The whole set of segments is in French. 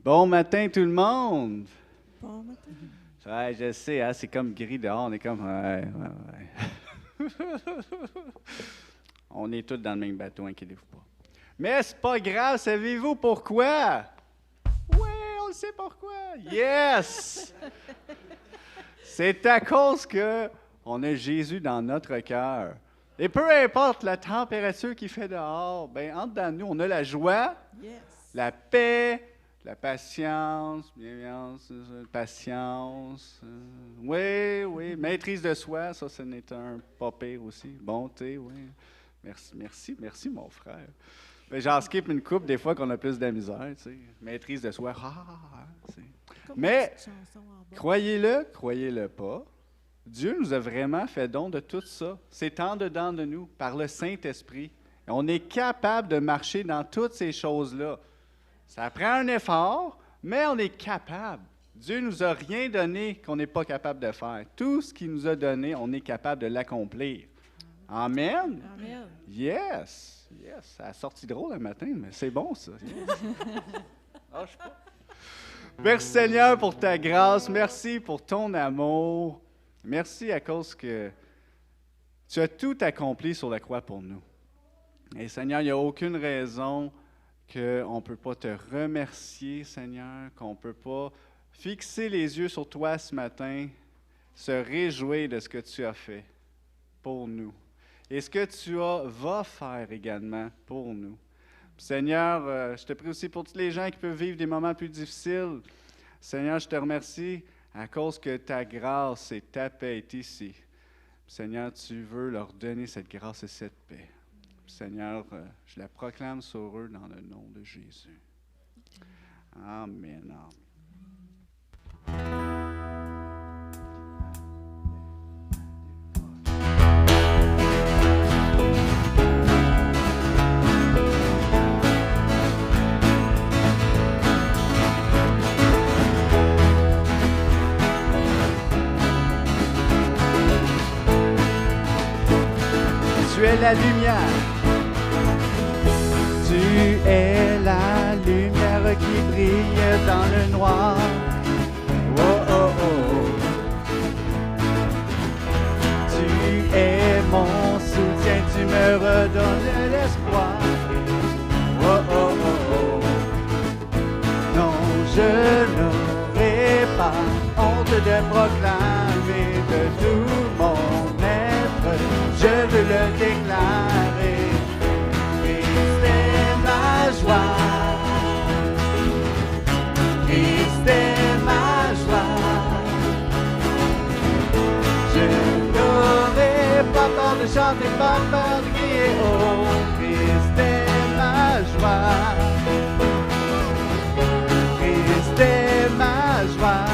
Bon matin tout le monde! Bon matin. Ouais, je sais, hein, c'est comme gris dehors, on est comme... Ouais. On est tous dans le même bateau, inquiétez-vous pas. Mais c'est pas grave, savez-vous pourquoi? Ouais, on le sait pourquoi! Yes! C'est à cause que on a Jésus dans notre cœur. Et peu importe la température qu'il fait dehors, ben en dedans de nous, on a la joie, Yes. la paix, la patience, bienveillance, patience. Oui, maîtrise de soi, ça, ce n'est un pas pire aussi. Bonté, oui. Merci, mon frère. Mais j'en skip une couple des fois qu'on a plus de la misère, tu sais. Maîtrise de soi, tu sais. Mais, croyez-le pas, Dieu nous a vraiment fait don de tout ça. C'est en dedans de nous, par le Saint-Esprit. On est capable de marcher dans toutes ces choses-là. Ça prend un effort, mais on est capable. Dieu ne nous a rien donné qu'on n'est pas capable de faire. Tout ce qu'il nous a donné, on est capable de l'accomplir. Amen? Amen. Yes! Ça a sorti drôle le matin, mais c'est bon, ça. Yes. Lâche pas. Merci Seigneur pour ta grâce. Merci pour ton amour. Merci à cause que tu as tout accompli sur la croix pour nous. Et Seigneur, il n'y a aucune raison qu'on ne peut pas te remercier, Seigneur, qu'on ne peut pas fixer les yeux sur toi ce matin, se réjouir de ce que tu as fait pour nous et ce que tu vas faire également pour nous. Puis, Seigneur, je te prie aussi pour tous les gens qui peuvent vivre des moments plus difficiles. Seigneur, je te remercie à cause que ta grâce et ta paix est ici. Puis, Seigneur, tu veux leur donner cette grâce et cette paix. Seigneur, je la proclame sur eux dans le nom de Jésus. Amen. Tu es la lumière. Tu es la lumière qui brille dans le noir. Oh, oh, oh. Tu es mon soutien, tu me redonnes l'espoir. Oh, oh, oh, oh. Non, je n'aurai pas honte de proclamer de tout mon être. Je veux le déclarer. Christ est ma joie. Je n'aurai pas peur de chanter, pas peur de crier. Oh, Christ est ma joie. Christ est ma joie.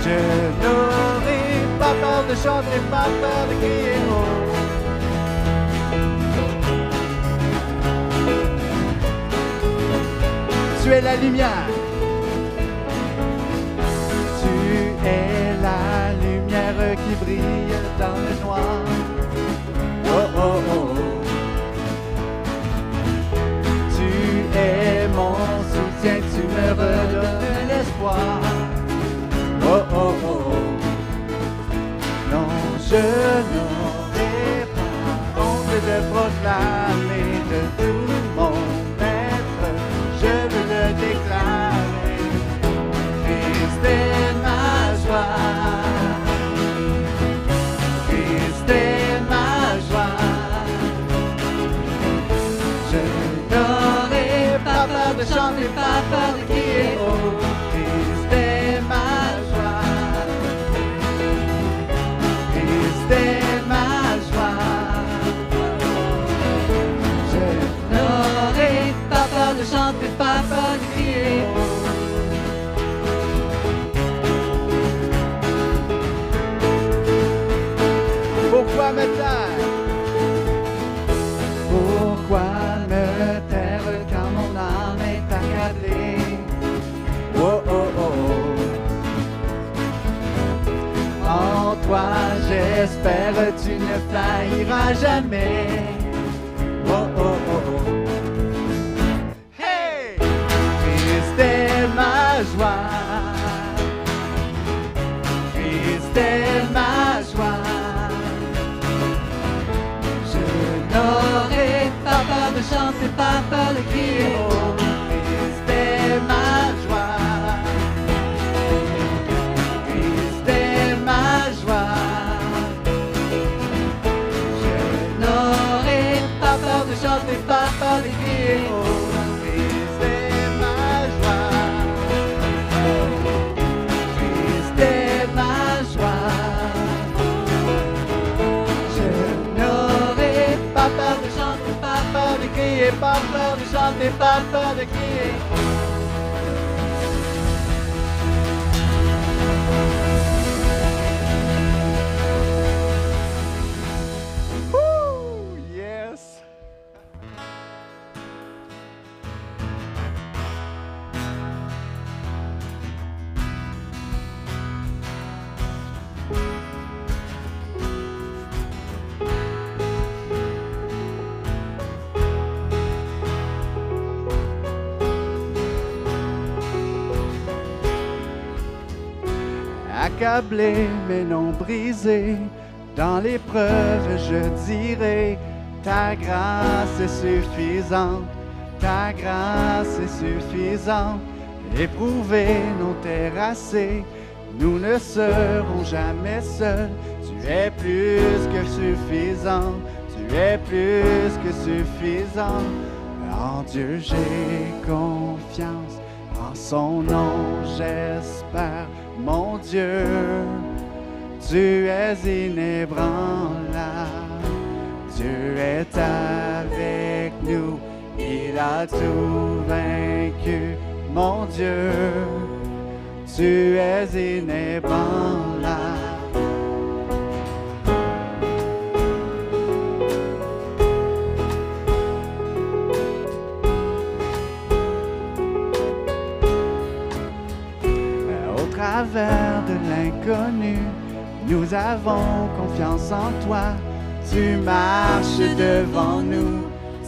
Je n'aurai pas peur de chanter, pas peur de crier. Oh. Tu es la lumière. Tu es la lumière qui brille dans le noir. Oh, oh, oh. Tu es mon soutien, tu me redonnes l'espoir. Oh, oh, oh. Non, je n'aurai pas honte de proclamer de tout mon déclarer. Christ est ma joie. Christ est ma joie. Je n'aurai pas peur de chanter, pas peur de crier. Oh, Christ est ma joie. Christ est ma joie. Je n'aurai pas peur de chanter, pas peur de crier. Pourquoi me taire? Pourquoi me taire quand mon âme est accablée? Oh, oh, oh. En toi j'espère, tu ne failliras jamais. Oh, oh, oh, oh. Hey! pas peur de crier. Oh, Christ est ma joie. Christ est ma joie. Je n'aurai pas peur de chanter, pas peur de crier. Oh, Christ est ma joie. Christ est ma joie. Je n'aurai pas peur de chanter, pas peur de crier, pas peur de chanter, pas peur de crier. Woo! Yes! Accablé mais non brisé, dans l'épreuve je dirai, ta grâce est suffisante, ta grâce est suffisante. Éprouver non terrassés, nous ne serons jamais seuls. Tu es plus que suffisant, tu es plus que suffisant. En Dieu j'ai confiance, en son nom j'espère. Mon Dieu, tu es inébranlable, Dieu est avec nous, il a tout vaincu. Mon Dieu, tu es inébranlable. Au travers de l'inconnu, nous avons confiance en toi. Tu marches devant nous,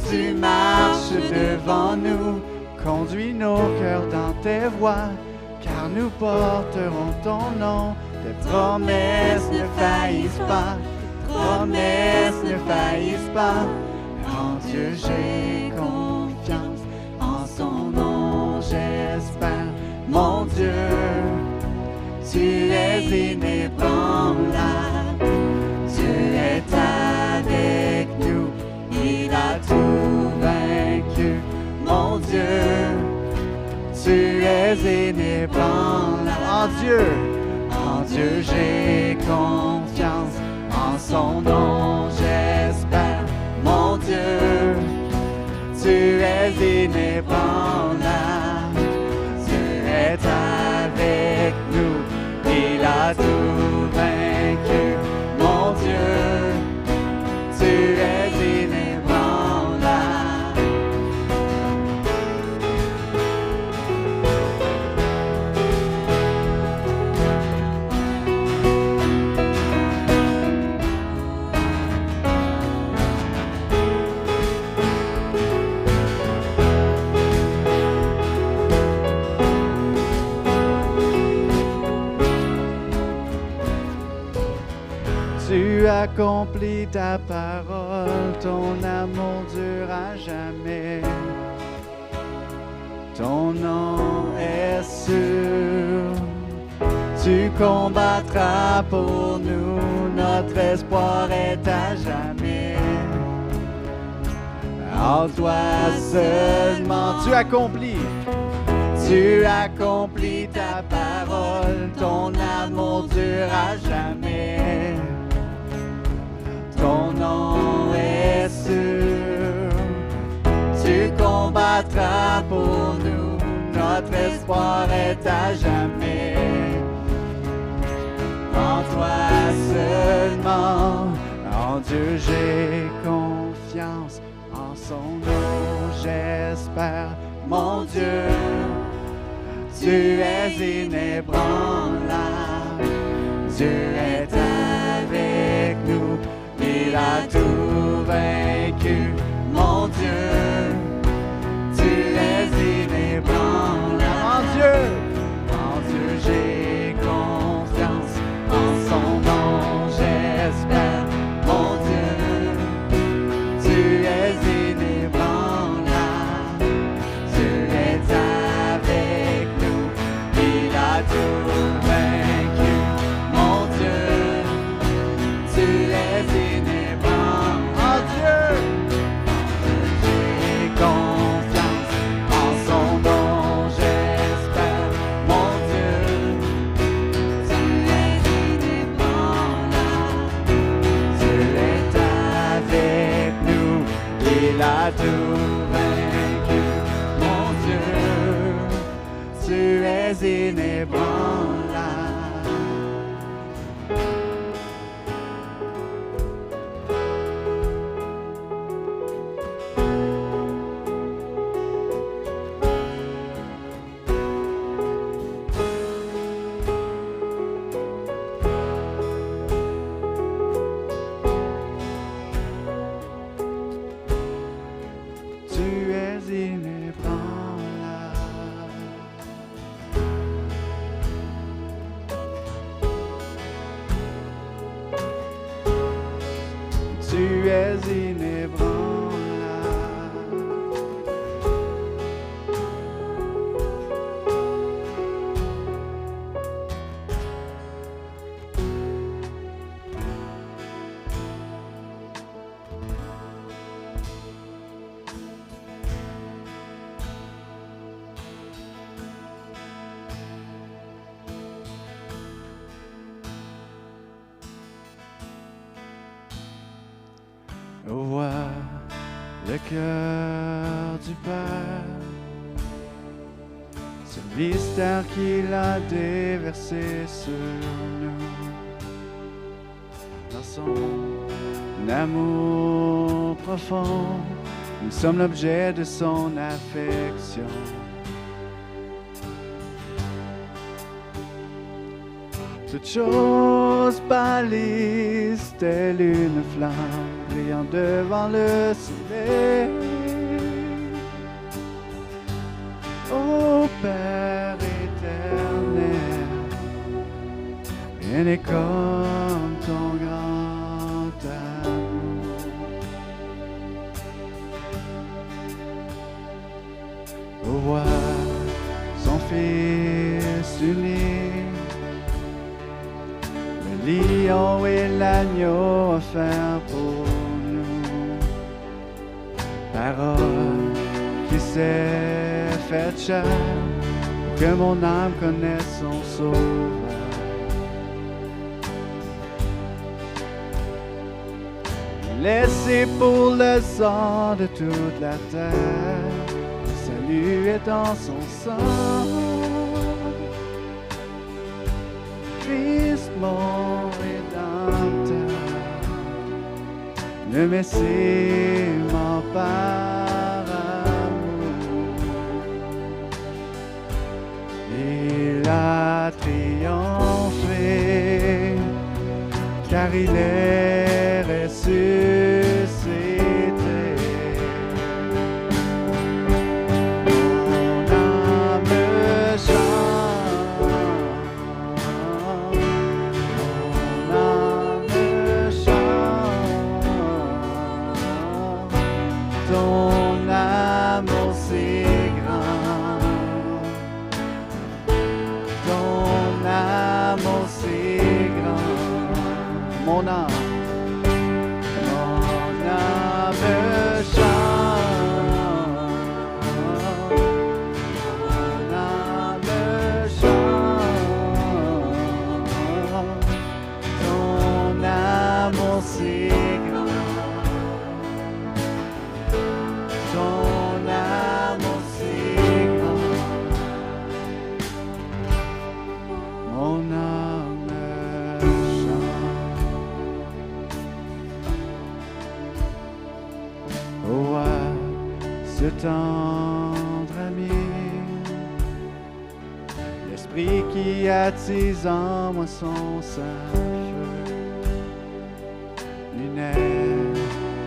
tu marches devant nous. Conduis nos cœurs dans tes voies, car nous porterons ton nom. Tes promesses ne faillissent pas, tes promesses ne faillissent pas. En Dieu j'ai confiance, en son nom j'espère. Mon Dieu, tu es inébranlable, Dieu est avec nous, il a tout vaincu. Mon Dieu, tu es inébranlable. En Dieu j'ai confiance, en son nom j'espère. Mon Dieu, tu es inébranlable, Dieu est avec nous, il a tout vaincu. Mon Dieu, tu es inébranlable. Tu accomplis ta parole, ton amour dure à jamais. Ton nom est sûr, tu combattras pour nous, notre espoir est à jamais. En toi seulement tu accomplis ta parole, ton amour dure à jamais. Ton nom est sûr, tu combattras pour nous, notre espoir est à jamais. En toi seulement, en Dieu j'ai confiance, en son nom j'espère. Mon Dieu, tu es inébranlable, Dieu est avec nous, il a tout vaincu. Mon Dieu, tu es inébranlable. En Dieu j'ai confiance, en son nom j'espère. Mon Dieu, tu es inébranlable, tu es inébranlable. Tu es inébranlable. Vois le cœur du Père, ce mystère qu'il a déversé sur nous. Dans son amour profond, nous sommes l'objet de son affection. Toute chose balise telle une flamme brillant devant le soleil. Ô Père éternel, rien n'est comme ton grand amour. Ô voir son Fils unique, le lion et l'agneau offert pour nous. Parole qui s'est faite chair, pour que mon âme connaisse son sauveur. Laissé pour le sang de toute la terre, le salut est dans son sang. Christ mon rédempteur, le Messie mort par amour. Il a triomphé, car il est ressuscité. Mon âme ce tendre ami, l'esprit qui attise en moi son feu, lunaire,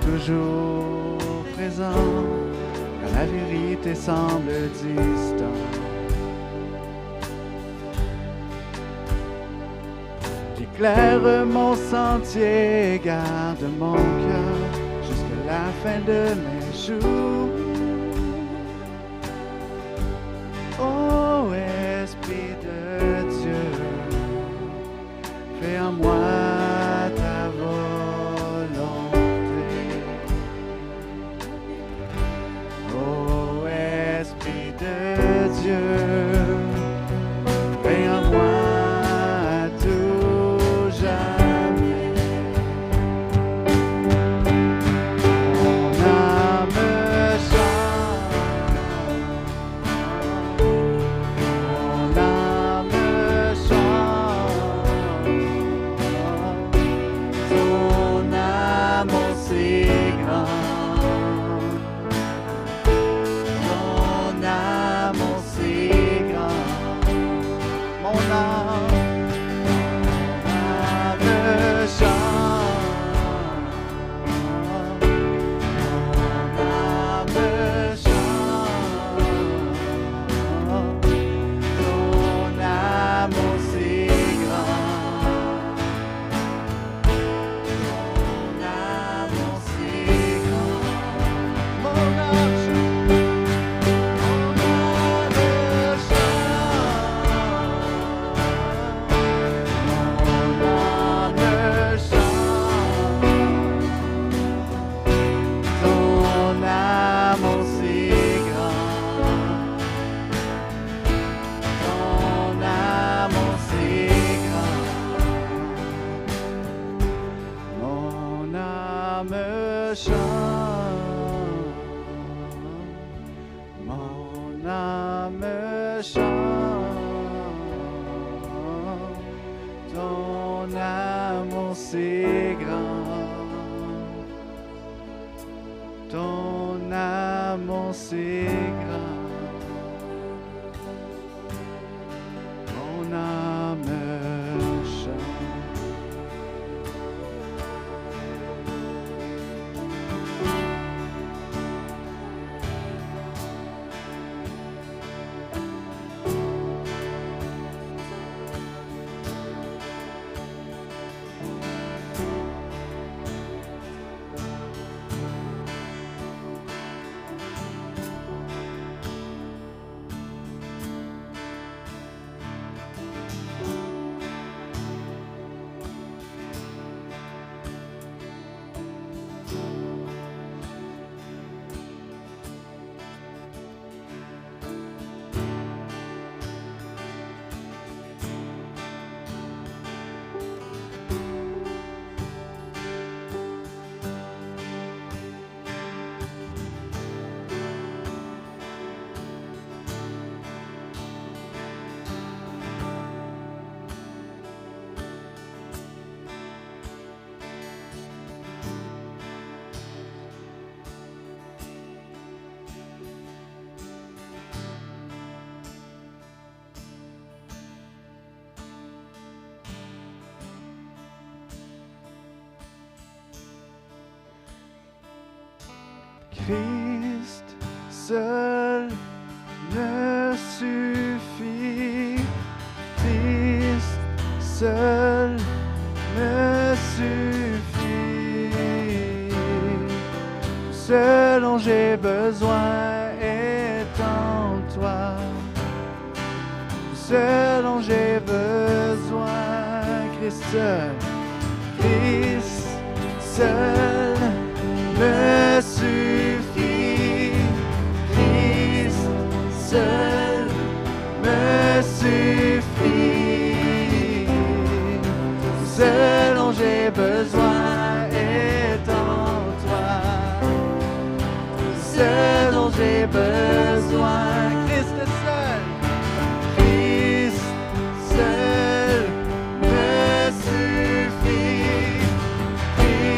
toujours présent, quand la vérité semble distante. Éclaire mon sentier, garde mon cœur jusqu'à la fin de mes jours. Ô Esprit de Dieu, fais en moi ta volonté. Ô Esprit de Dieu, fais en moi mon âme chante. c'est grand. Ton amour c'est grand. Mon âme chante. Christ seul me suffit. Christ seul me suffit. Ce dont j'ai besoin est en toi. Ce dont j'ai besoin, Christ seul me suffit. Christ seul me suffit. Ce dont j'ai besoin est en toi. Ce dont j'ai besoin, Christ seul. Christ seul me suffit.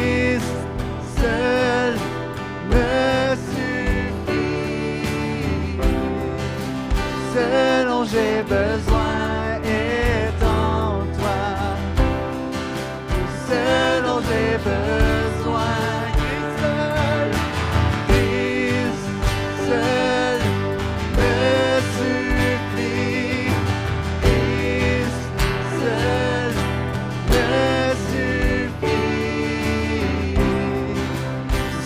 Christ seul me suffit. Ce dont j'ai besoin est en toi. Ce dont j'ai besoin, Christ seul. Christ seul me suffit. Christ seul me suffit.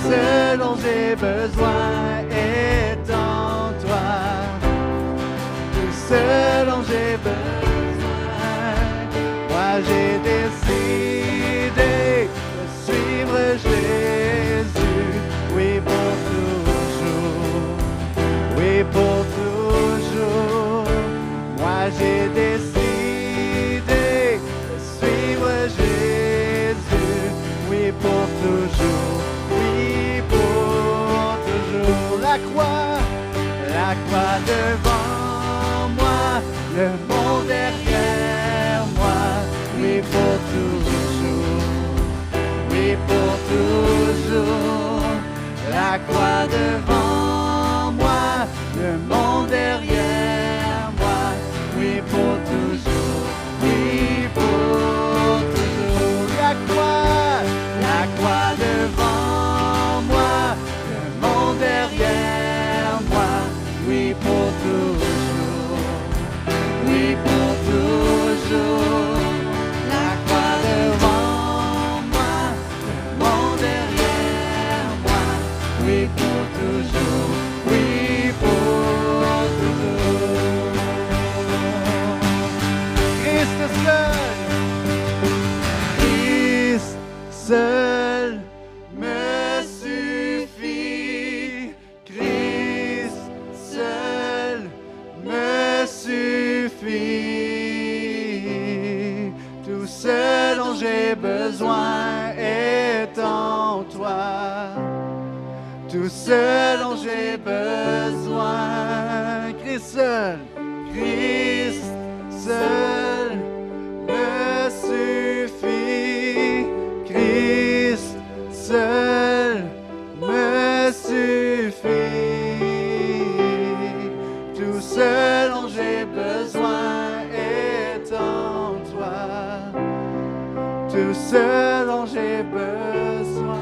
Ce dont j'ai besoin est en toi. Ce dont j'ai besoin. Moi j'ai décidé de suivre Jésus. Oui pour toujours. Oui pour toujours. Moi j'ai décidé de suivre Jésus. Oui pour toujours. Oui pour toujours. La croix devant moi, le monde derrière moi. Oui pour toujours. Oui pour toujours. La croix devant moi, le monde derrière moi. Oui pour toujours. Oui pour toujours. La croix devant moi, le monde derrière moi. Oui pour toujours. Oui pour toujours. La croix devant moi, le monde derrière moi. Oui pour toujours. Oui pour toujours. Christ seul. Christ seul me suffit. Christ seul me suffit. Tout ce dont j'ai besoin est en toi. Tout ce dont j'ai besoin, Christ seul me suffit. tout ce dont j'ai besoin.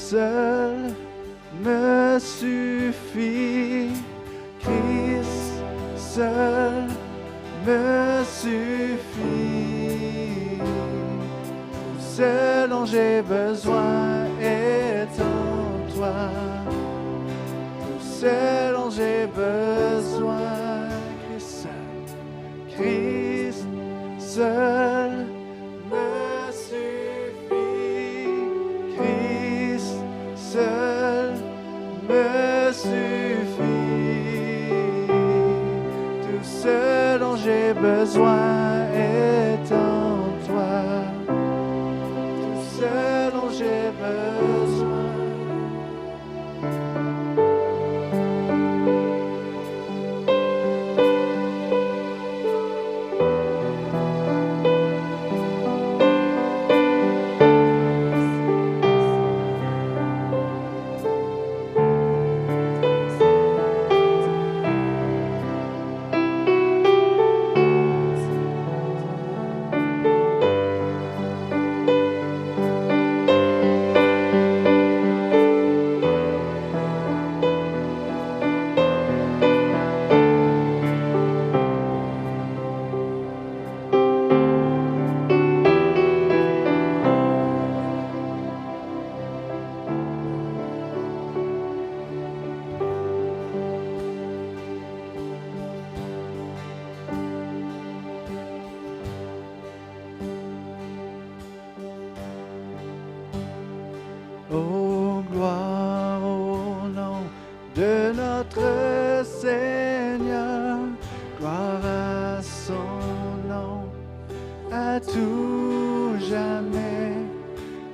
Seul me suffit, Christ seul me suffit. Tout ce dont j'ai besoin est en toi. Tout ce dont j'ai besoin, Christ seul me suffit. Christ seul me suffit. Tout ce dont j'ai besoin est en toi. Tout ce dont j'ai besoin. Oh, gloire au nom de notre Seigneur, gloire à son nom, à tout jamais.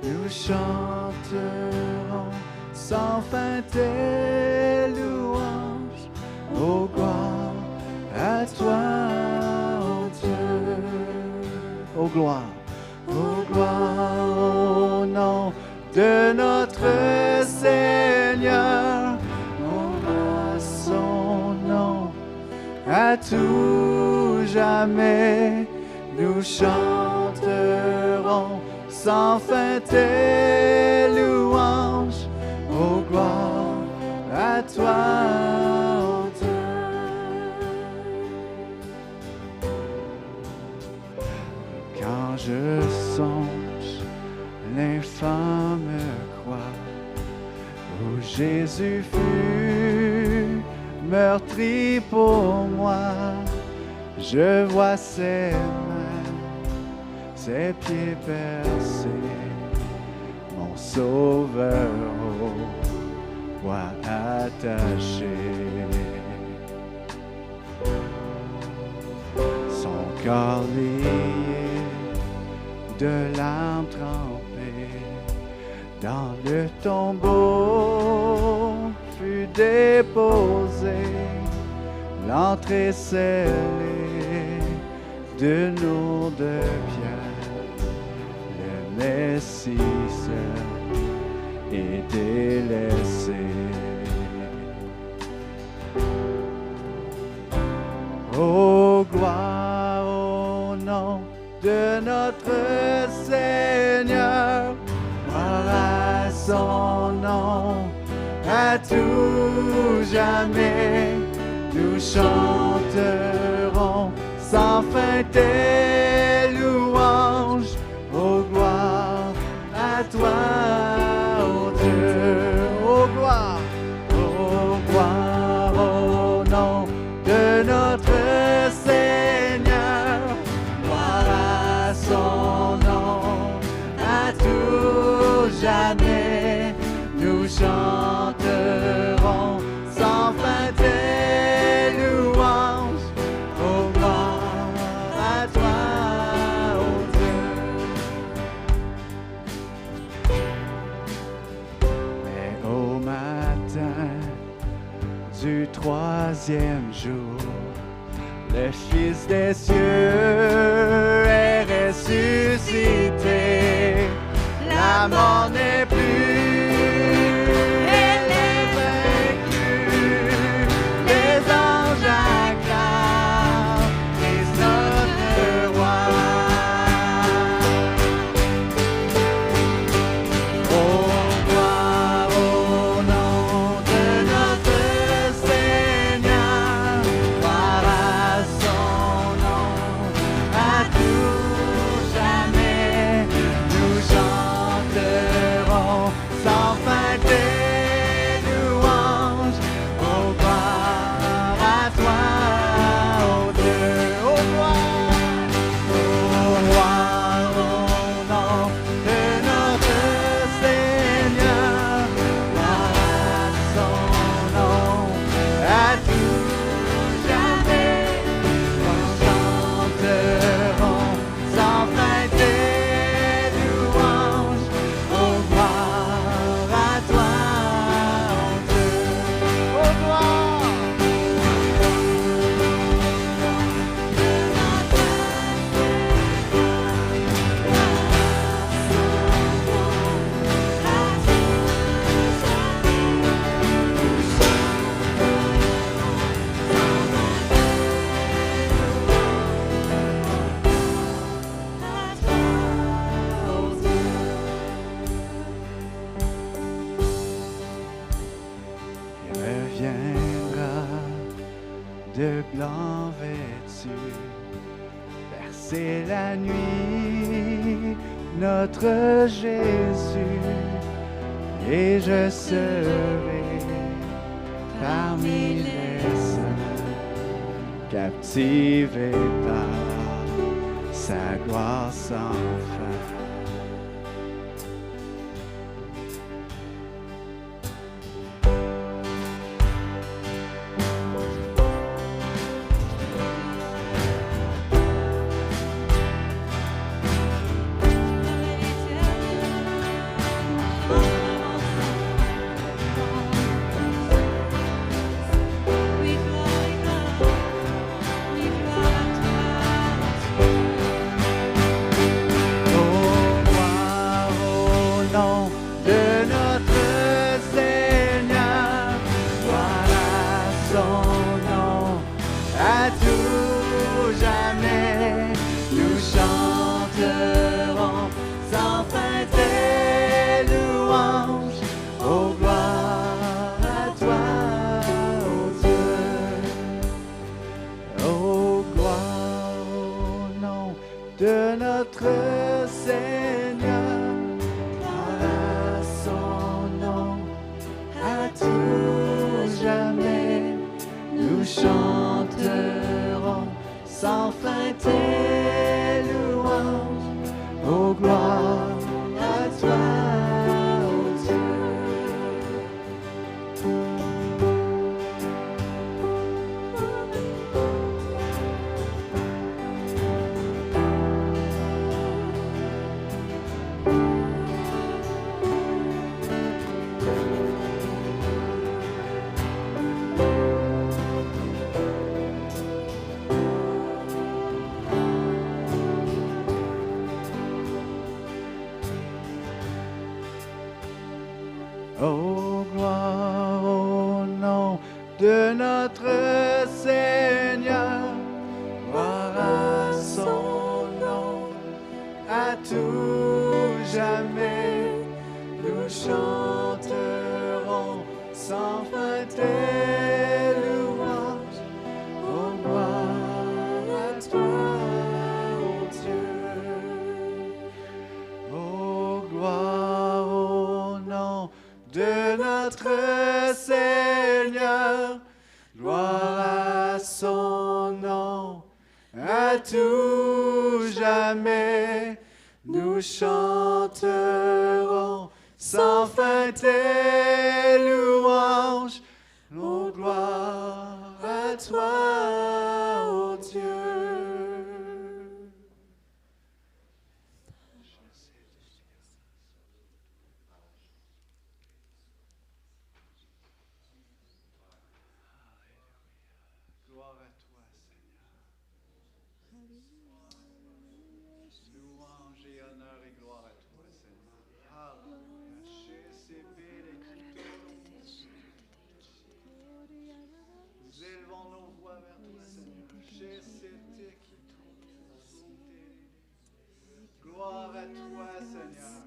Nous chanterons sans fin tes louanges. Oh, gloire à toi, oh Dieu. Oh, gloire au nom de notre Seigneur, à son nom, à tout jamais, nous chanterons sans fin tes louanges. Oh, gloire à toi, oh Dieu. Quand je songe l'infâme croix où Jésus fut meurtri pour moi, je vois ses mains, ses pieds percés, mon sauveur au bois attaché, son corps lié de larmes trempées dans le tombeau fut déposé, l'entrée scellée de nos deux pierres, le Messie seul est délaissé. Oh, gloire au nom de notre Seigneur, gloire à son nom, à tout jamais, nous chanterons sans fin tes louanges. Oh, gloire à toi, oh Dieu, oh gloire au nom de chanterons sans fin tes louanges. Oh, gloire à toi, oh Dieu. Mais au matin du troisième jour, le Fils des cieux est ressuscité. La mort n'est plus, elle est vaincue. Les anges acclament Christ notre roi. Oh, gloire au nom de notre Seigneur, gloire à son nom, à tout jamais. Nous chanterons sans fin tes louanges. Oh, gloire à toi, oh Dieu. Oh, gloire au nom de notre Seigneur, gloire à son nom, à tout jamais. Nous chanterons sans fin tes louanges. Oh, gloire à toi, oh Dieu. Oh, gloire. Il reviendra de blanc vêtu, bercer la nuit, notre Jésus, et je serai parmi les saints, captivé par sa gloire sans fin. De notre Seigneur, gloire à son nom, à tout jamais, nous chanterons sans fin tes louanges. Oh, gloire à toi, oh Dieu. Oh, gloire au nom de notre Seigneur, gloire à son nom, à tout jamais, nous chanterons sans fin tes louanges. Oh, gloire à toi, oh Dieu. Oh, gloire au nom de notre Seigneur, gloire à son nom, à tout jamais, nous chanterons sans fin tes les louanges, nos gloires à toi, ô Dieu. Gloire à toi, Seigneur. Louange et honneur et gloire à toi, Seigneur. Alléluia. Nous élevons nos voix vers toi, Seigneur. Gloire à toi, Seigneur.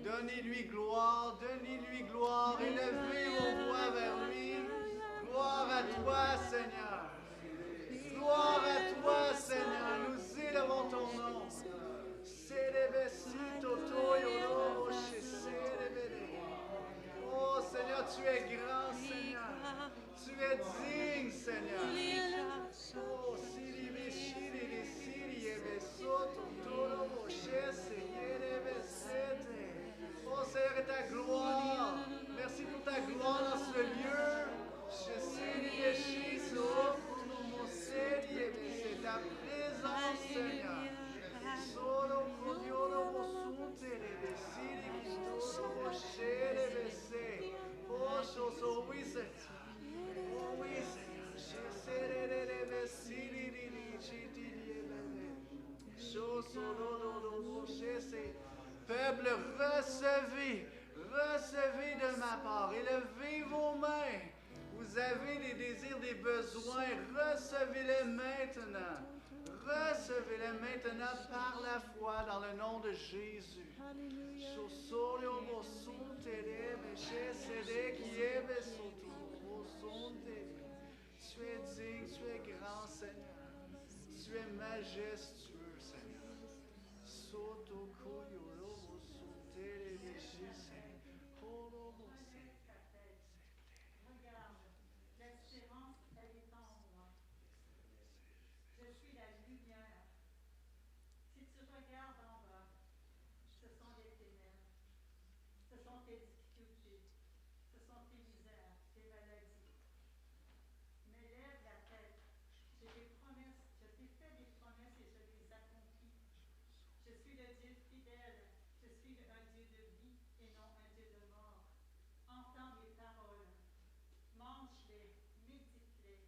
Donnez-lui gloire, élevez vos voix vers lui. Gloire à toi, Seigneur. Gloire à toi, Seigneur. Nous élevons ton nom. Oh, Seigneur, tu es grand, Seigneur. Tu es digne, Seigneur. Oh, oh, Seigneur, ta gloire. Merci pour ta gloire dans ce lieu. C'est ta présence, Seigneur. Oh, oui, Seigneur. Oh, oui, Seigneur. Peuple, recevez de ma part, élevez vos mains. Vous avez des désirs, des besoins, recevez-les maintenant. Recevez-les maintenant par la foi dans le nom de Jésus. Tu es digne, tu es grand, Seigneur. Tu es majestueux, Seigneur. Regarde, l'espérance, elle est en moi. Je suis la lumière. Si tu regardes en bas, ce sont les ténèbres. Ce sont tes difficultés. Ce sont tes misères, tes maladies. Mais lève la tête. J'ai des promesses. Je t'ai fait des promesses et je les accomplis. Je suis le Dieu fidèle. Je suis un Dieu de vie et non un Dieu de mort. Entends mes paroles. Mange-les, médite-les.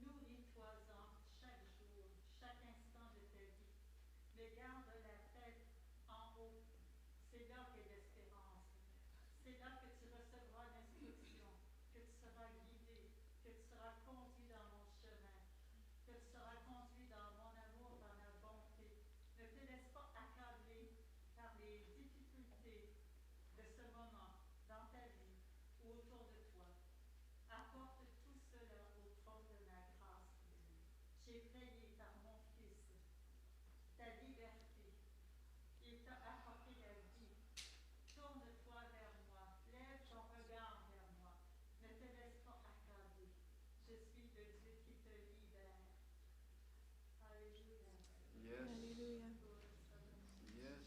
Nourris-toi-en chaque jour, chaque instant de ta vie. Mais garde la tête en haut. C'est là qu'est l'espérance. C'est là que tu recevras l'instruction, que tu seras guidé, que tu seras conduit dans mon chemin, que tu seras conduit dans mon amour, dans ma bonté. Ne te laisse pas accabler par les difficultés de ce moment dans ta vie ou autour de toi. Apporte tout cela au trône de ma grâce. J'ai payé par mon Fils ta liberté. Il t'a apporté la vie. Tourne-toi vers moi. Lève ton regard vers moi. Ne te laisse pas accabler. Je suis le Dieu qui te libère. Alléluia. Yes. Alléluia. Yes.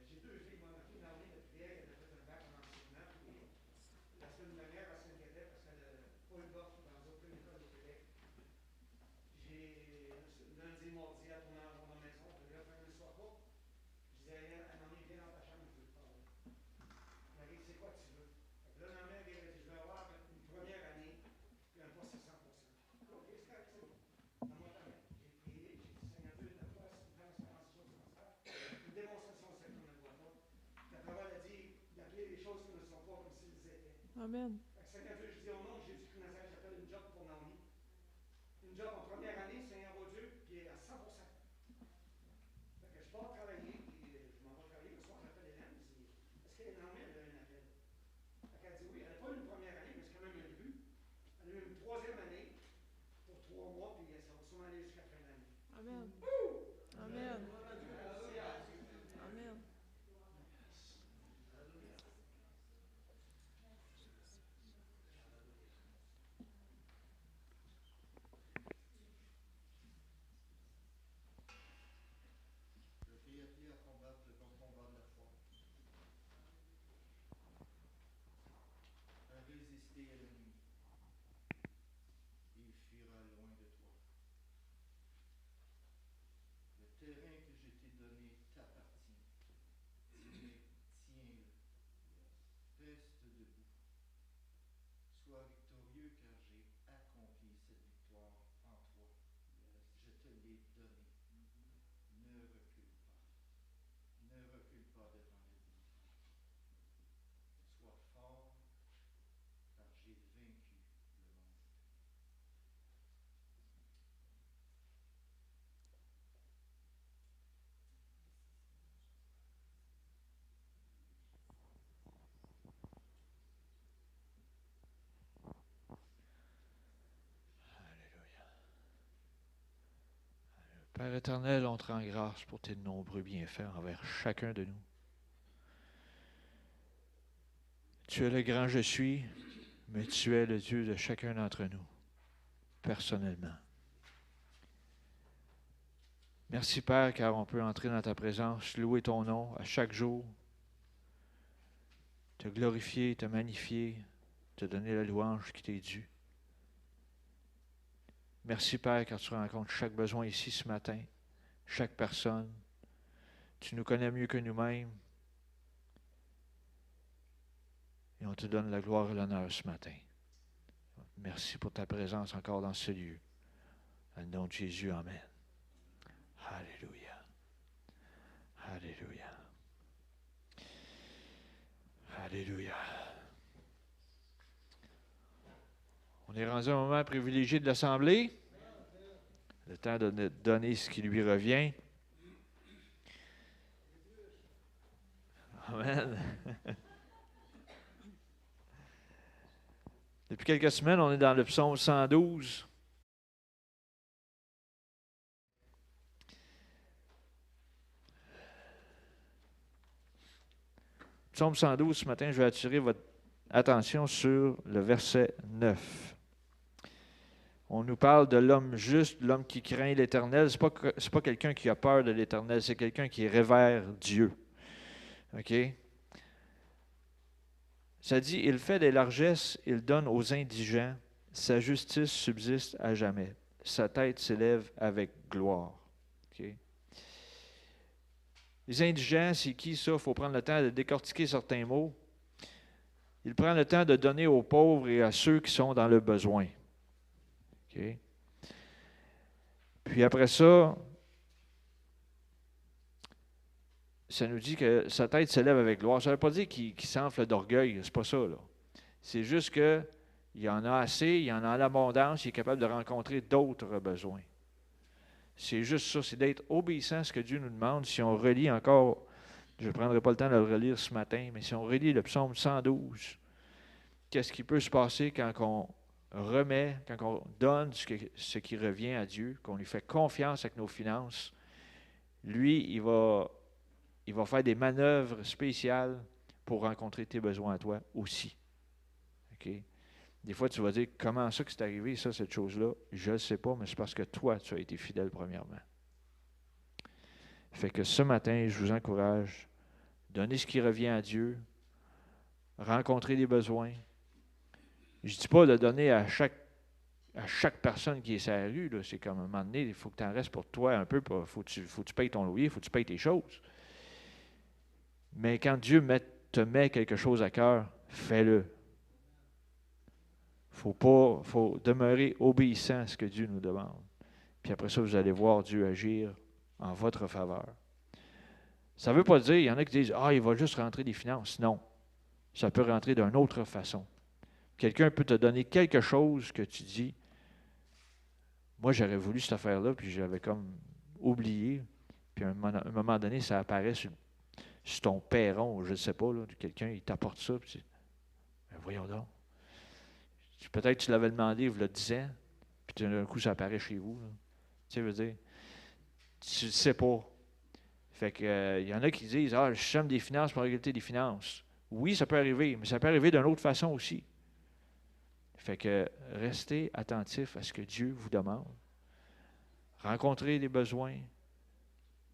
J'ai deux filles, moi, ma fille Marlène, la plus vieille, elle a fait un bac en enseignement privé. La semaine dernière, elle s'inquiétait parce qu'elle n'a pas une bourse dans aucune école au Québec. J'ai lundi, mardi, elle tournait en rond dans la maison, puis là, quand elle ne soit pas, je disais à elle, Marie, viens dans ta chambre, je veux te parler. Marie, c'est quoi que tu veux? Fait que là, ma mère, elle a dit, je veux avoir une première année, puis un poste à 100%. OK, c'est correct, c'est bon. Donne-moi ta main. J'ai prié, j'ai dit, Seigneur Dieu, donne-moi une démonstration financière, une démonstration de ce qu'on ne voit pas. Puis après, elle a dit, d'appeler les choses qui ne sont pas comme s'ils étaient. Amen. Fait que Seigneur Dieu, je dis au nom de Jésus-Christ de Nazareth, j'appelle une job pour Naomi. Une job en première année, Seigneur oh Dieu, puis à 100%. Fait que je pars travailler, puis je m'en vais travailler. Le soir, j'appelle Hélène, je dis, est-ce que Naomi, elle a un appel? Fait qu'elle dit oui, elle n'a pas eu une première année, mais c'est quand même un début. Elle a eu une troisième année pour 3 mois, puis ça va sûrement aller jusqu'à la fin de l'année. Amen. Père éternel, on te rend grâce pour tes nombreux bienfaits envers chacun de nous. Tu es le grand je suis, mais tu es le Dieu de chacun d'entre nous, personnellement. Merci Père, car on peut entrer dans ta présence, louer ton nom à chaque jour, te glorifier, te magnifier, te donner la louange qui t'est due. Merci Père, car tu rencontres chaque besoin ici ce matin, chaque personne. Tu nous connais mieux que nous-mêmes. Et on te donne la gloire et l'honneur ce matin. Merci pour ta présence encore dans ce lieu. Au nom de Jésus, amen. Alléluia. Alléluia. Alléluia. On est rendu à un moment privilégié de l'Assemblée. Le temps de donner ce qui lui revient. Amen. Depuis quelques semaines, on est dans le psaume 112. Psaume 112, ce matin, je vais attirer votre attention sur le verset 9. On nous parle de l'homme juste, l'homme qui craint l'Éternel. Ce n'est pas quelqu'un qui a peur de l'Éternel, c'est quelqu'un qui révère Dieu. OK? Ça dit, il fait des largesses, il donne aux indigents, sa justice subsiste à jamais. Sa tête s'élève avec gloire. Okay? Les indigents, c'est qui ça? Il faut prendre le temps de décortiquer certains mots. Il prend le temps de donner aux pauvres et à ceux qui sont dans le besoin. Okay? Puis après ça, ça nous dit que sa tête s'élève avec gloire. Ça ne veut pas dire qu'il s'enfle d'orgueil, c'est pas ça, là. C'est juste qu'il en a assez, il en a en abondance, il est capable de rencontrer d'autres besoins. C'est juste ça, c'est d'être obéissant à ce que Dieu nous demande. Si on relit encore, je ne prendrai pas le temps de le relire ce matin, mais si on relit le psaume 112, qu'est-ce qui peut se passer quand on remet, quand on donne ce qui revient à Dieu, qu'on lui fait confiance avec nos finances, lui, il va faire des manœuvres spéciales pour rencontrer tes besoins à toi aussi. Okay? Des fois, tu vas dire, comment ça que c'est arrivé, ça, cette chose-là? Je ne sais pas, mais c'est parce que toi, tu as été fidèle premièrement. Fait que ce matin, je vous encourage, donnez ce qui revient à Dieu, rencontrer des besoins. Je ne dis pas de donner à chaque personne qui est sur la rue, là. C'est comme à un moment donné, il faut que tu en restes pour toi un peu, il faut que tu payes ton loyer, il faut que tu payes tes choses. Mais quand Dieu te met quelque chose à cœur, fais-le. Faut demeurer obéissant à ce que Dieu nous demande. Puis après ça, vous allez voir Dieu agir en votre faveur. Ça ne veut pas dire, il y en a qui disent, il va juste rentrer des finances. Non, ça peut rentrer d'une autre façon. Quelqu'un peut te donner quelque chose que tu dis, moi j'aurais voulu cette affaire-là, puis j'avais comme oublié. Puis à un moment donné, ça apparaît sur ton perron, je ne sais pas, là, quelqu'un il t'apporte ça, puis ben voyons donc. Peut-être que tu l'avais demandé, il vous le disait, puis d'un coup, ça apparaît chez vous. Là. Tu sais, je veux dire, tu ne sais pas. Fait que, y en a qui disent, je somme des finances pour régler des finances. Oui, ça peut arriver, mais ça peut arriver d'une autre façon aussi. Fait que, restez attentifs à ce que Dieu vous demande. Rencontrez des besoins,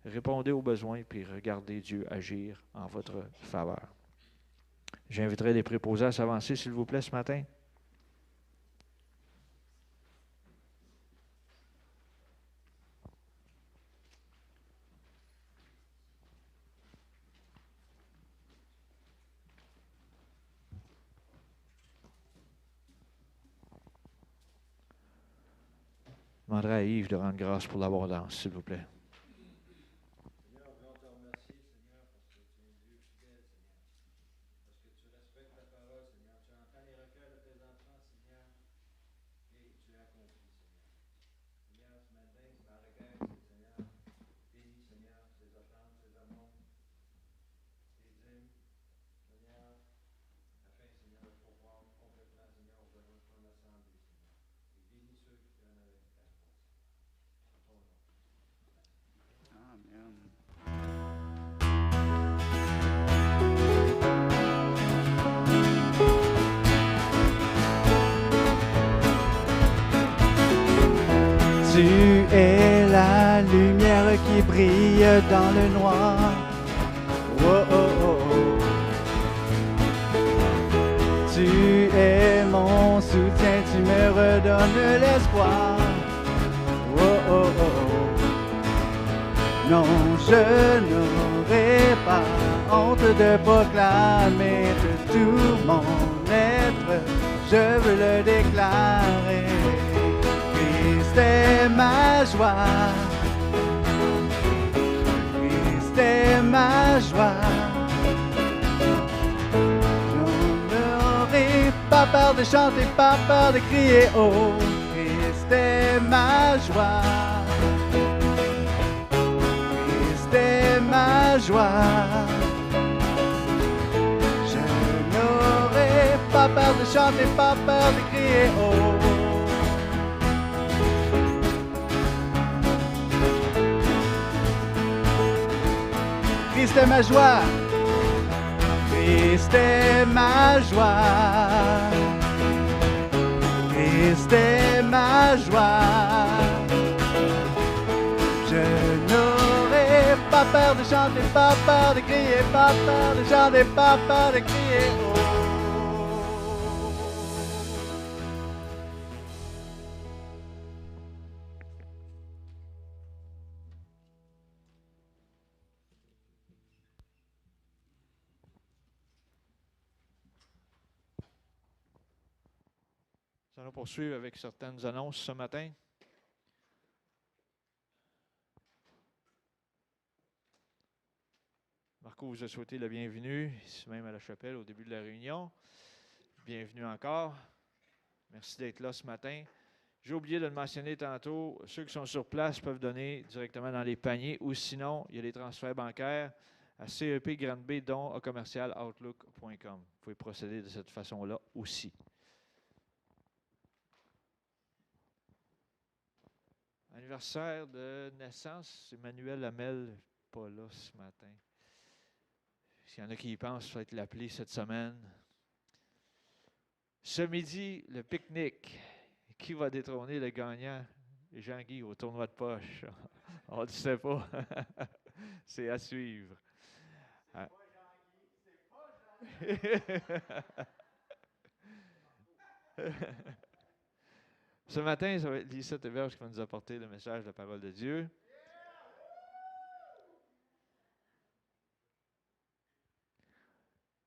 répondez aux besoins, puis regardez Dieu agir en votre faveur. J'inviterai les préposés à s'avancer, s'il vous plaît, ce matin. Je demanderai à Yves de rendre grâce pour l'abondance, s'il vous plaît. Seigneur, on te remercie, Seigneur, parce que tu es un Dieu fidèle, Seigneur. Parce que tu respectes ta parole, Seigneur. Tu entends les requêtes de tes enfants, Seigneur, et tu accomplis, Seigneur. Seigneur, ce matin, dans le requête, Seigneur, bénis, Seigneur, ces offrandes, ces amours, ces dîmes, Seigneur, afin, Seigneur, de pouvoir complètement, Seigneur, aux besoins de ton assemblée, Seigneur. Et bénis ceux qui viennent avec ta force. En ton nom. brille dans le noir. Oh, oh, oh, oh. Tu es mon soutien, tu me redonnes l'espoir. Oh, oh, oh, oh. Non, je n'aurai pas honte de proclamer de tout mon être, je veux le déclarer. Christ est ma joie, Christ est ma joie. Je n'aurai pas peur de chanter, pas peur de crier, oh, Christ est ma joie. C'est ma joie. Je n'aurai pas peur de chanter, pas peur de crier, oh. Christ est ma joie. Christ est ma joie. Christ est ma joie. Je n'aurai pas peur de chanter, pas peur de crier, pas peur de chanter, pas peur de crier. Oh. Nous allons poursuivre avec certaines annonces ce matin. Marco vous a souhaité la bienvenue, ici même à la chapelle, au début de la réunion. Bienvenue encore. Merci d'être là ce matin. J'ai oublié de le mentionner tantôt. Ceux qui sont sur place peuvent donner directement dans les paniers ou sinon, il y a des transferts bancaires à CEP-Outlook.com. Vous pouvez procéder de cette façon-là aussi. Anniversaire de naissance, Emmanuel Hamel, pas là ce matin. S'il y en a qui y pensent, ça va être l'appeler cette semaine. Ce midi, le pique-nique. Qui va détrôner le gagnant? Jean-Guy au tournoi de poche. On ne sait pas. C'est à suivre. Ah. Ce matin, ça va être Lisa Teverge qui va nous apporter le message de la parole de Dieu.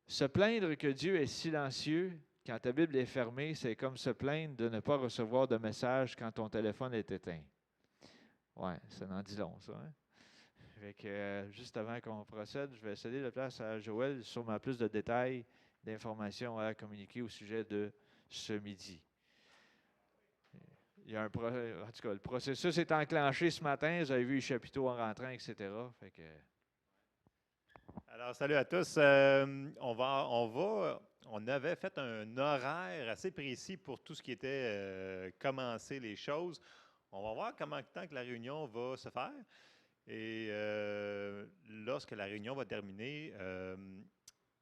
Se plaindre que Dieu est silencieux quand ta Bible est fermée, c'est comme se plaindre de ne pas recevoir de message quand ton téléphone est éteint. Oui, ça en dit long, ça. Hein? Fait que, juste avant qu'on procède, je vais céder la place à Joël, sûrement plus de détails, d'informations à communiquer au sujet de ce midi. Il y a en tout cas, le processus est enclenché ce matin. Vous avez vu les chapiteaux en rentrant, etc. Fait que... Alors, salut à tous. On avait fait un horaire assez précis pour tout ce qui était commencer les choses. On va voir comment de temps que la réunion va se faire. Et lorsque la réunion va terminer,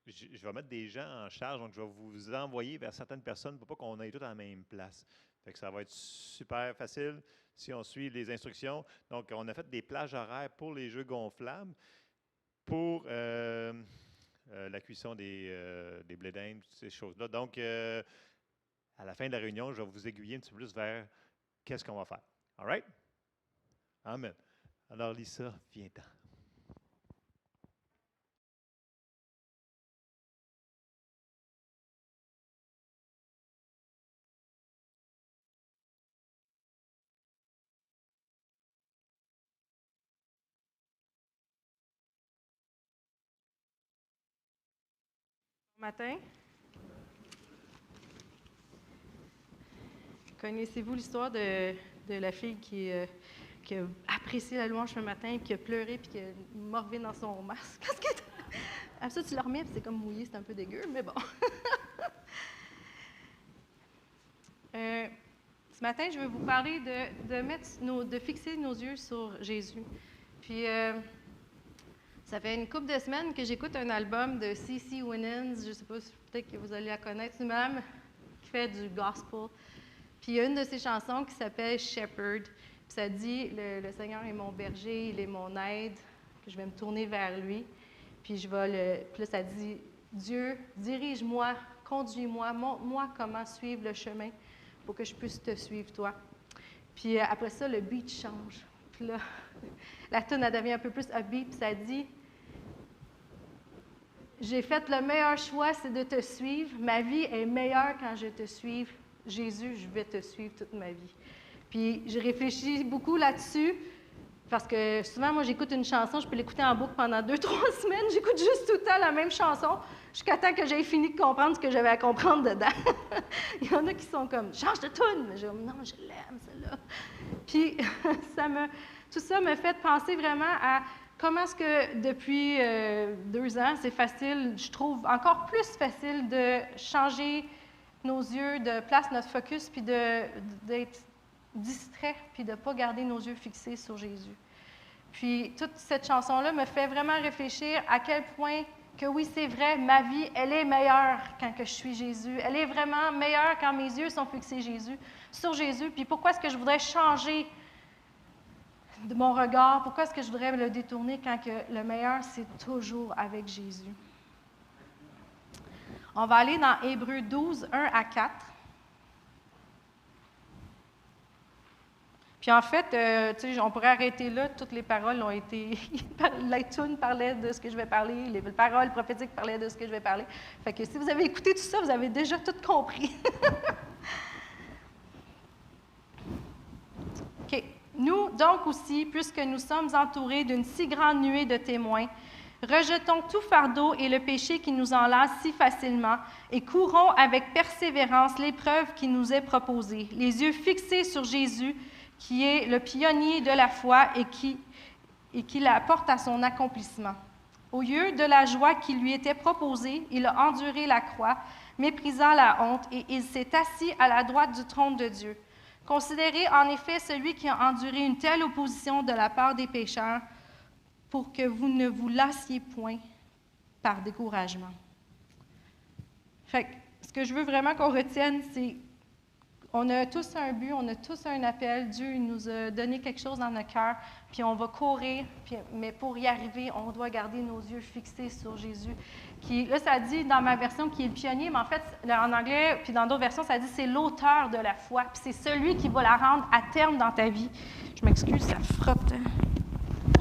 je vais mettre des gens en charge. Donc, je vais vous envoyer vers certaines personnes pour pas qu'on aille tous à la même place. Fait que ça va être super facile si on suit les instructions. Donc, on a fait des plages horaires pour les jeux gonflables, pour la cuisson des blés d'Inde, toutes ces choses-là. Donc, à la fin de la réunion, je vais vous aiguiller un petit peu plus vers qu'est-ce qu'on va faire. All right? Amen. Alors, Lisa, viens-t'en. Matin. Connaissez-vous l'histoire de la fille qui a apprécié la louange ce matin, qui a pleuré et qui a morvé dans son masque? Parce que après ça, tu le remets, c'est comme mouillé, c'est un peu dégueu, mais bon. Ce matin, je vais vous parler de fixer nos yeux sur Jésus. Puis, ça fait une couple de semaines que j'écoute un album de C.C. Winans. Je ne sais pas si peut-être que vous allez la connaître. C'est une madame qui fait du gospel. Puis il y a une de ses chansons qui s'appelle Shepherd. Puis ça dit, le Seigneur est mon berger, il est mon aide, que je vais me tourner vers lui. Puis puis là, ça dit, Dieu, dirige-moi, conduis-moi, montre-moi comment suivre le chemin pour que je puisse te suivre, toi. Puis après ça, le beat change. Puis là, la tune, elle devient un peu plus upbeat, puis ça dit, j'ai fait le meilleur choix, c'est de te suivre. Ma vie est meilleure quand je te suis. Jésus, je vais te suivre toute ma vie. Puis j'ai réfléchi beaucoup là-dessus, parce que souvent, moi, j'écoute une chanson, je peux l'écouter en boucle pendant 2-3 semaines. J'écoute juste tout le temps la même chanson, jusqu'à temps que j'aie fini de comprendre ce que j'avais à comprendre dedans. Il y en a qui sont comme, change de tune. Mais je dis, non, je l'aime, celle-là. Puis tout ça me fait penser vraiment à comment est-ce que depuis 2 ans, c'est facile, je trouve encore plus facile de changer nos yeux, de placer notre focus, puis d'être distrait, puis de ne pas garder nos yeux fixés sur Jésus. Puis toute cette chanson-là me fait vraiment réfléchir à quel point que oui, c'est vrai, ma vie, elle est meilleure quand que je suis Jésus. Elle est vraiment meilleure quand mes yeux sont fixés sur Jésus. Puis pourquoi est-ce que je voudrais changer de mon regard? Pourquoi est-ce que je voudrais le détourner quand que le meilleur, c'est toujours avec Jésus? On va aller dans Hébreux 12, 1 à 4. Puis en fait, tu sais, on pourrait arrêter là, toutes les paroles ont été... La tune parlait de ce que je vais parler, les paroles prophétiques parlaient de ce que je vais parler. Fait que si vous avez écouté tout ça, vous avez déjà tout compris. OK. Nous, donc aussi, puisque nous sommes entourés d'une si grande nuée de témoins, rejetons tout fardeau et le péché qui nous enlace si facilement et courons avec persévérance l'épreuve qui nous est proposée, les yeux fixés sur Jésus, qui est le pionnier de la foi et qui la porte à son accomplissement. Au lieu de la joie qui lui était proposée, il a enduré la croix, méprisant la honte, et il s'est assis à la droite du trône de Dieu. Considérez en effet celui qui a enduré une telle opposition de la part des pécheurs, pour que vous ne vous lassiez point par découragement. Fait que, ce que je veux vraiment qu'on retienne, c'est on a tous un but, on a tous un appel. Dieu nous a donné quelque chose dans notre cœur, puis on va courir, mais pour y arriver, on doit garder nos yeux fixés sur Jésus. Là, ça dit dans ma version qui est le pionnier, mais en fait, en anglais, puis dans d'autres versions, ça dit c'est l'auteur de la foi, puis c'est celui qui va la rendre à terme dans ta vie. Je m'excuse, ça frotte.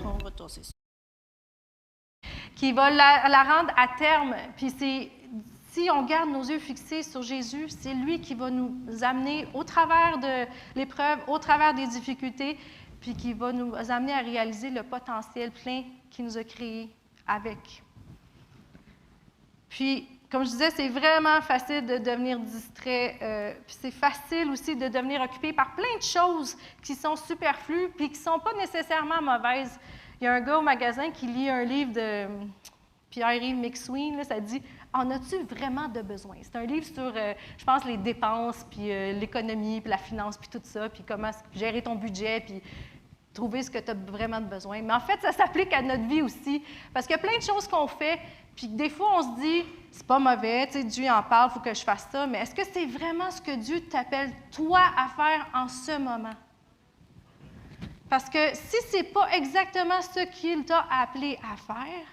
On va tosser ça. Qui va la rendre à terme, puis si on garde nos yeux fixés sur Jésus, c'est lui qui va nous amener au travers de l'épreuve, au travers des difficultés, puis qui va nous amener à réaliser le potentiel plein qu'il nous a créé avec. Puis, comme je disais, c'est vraiment facile de devenir distrait, puis c'est facile aussi de devenir occupé par plein de choses qui sont superflues, puis qui ne sont pas nécessairement mauvaises. Il y a un gars au magasin qui lit un livre de Pierre-Yves McSween, là, ça dit « En as-tu vraiment de besoin? » C'est un livre sur, je pense, les dépenses, puis l'économie, puis la finance, puis tout ça, puis comment gérer ton budget, puis trouver ce que tu as vraiment de besoin. Mais en fait, ça s'applique à notre vie aussi, parce qu'il y a plein de choses qu'on fait, puis des fois, on se dit « C'est pas mauvais, tu sais, Dieu en parle, il faut que je fasse ça. » Mais est-ce que c'est vraiment ce que Dieu t'appelle, toi, à faire en ce moment? Parce que si ce n'est pas exactement ce qu'il t'a appelé à faire,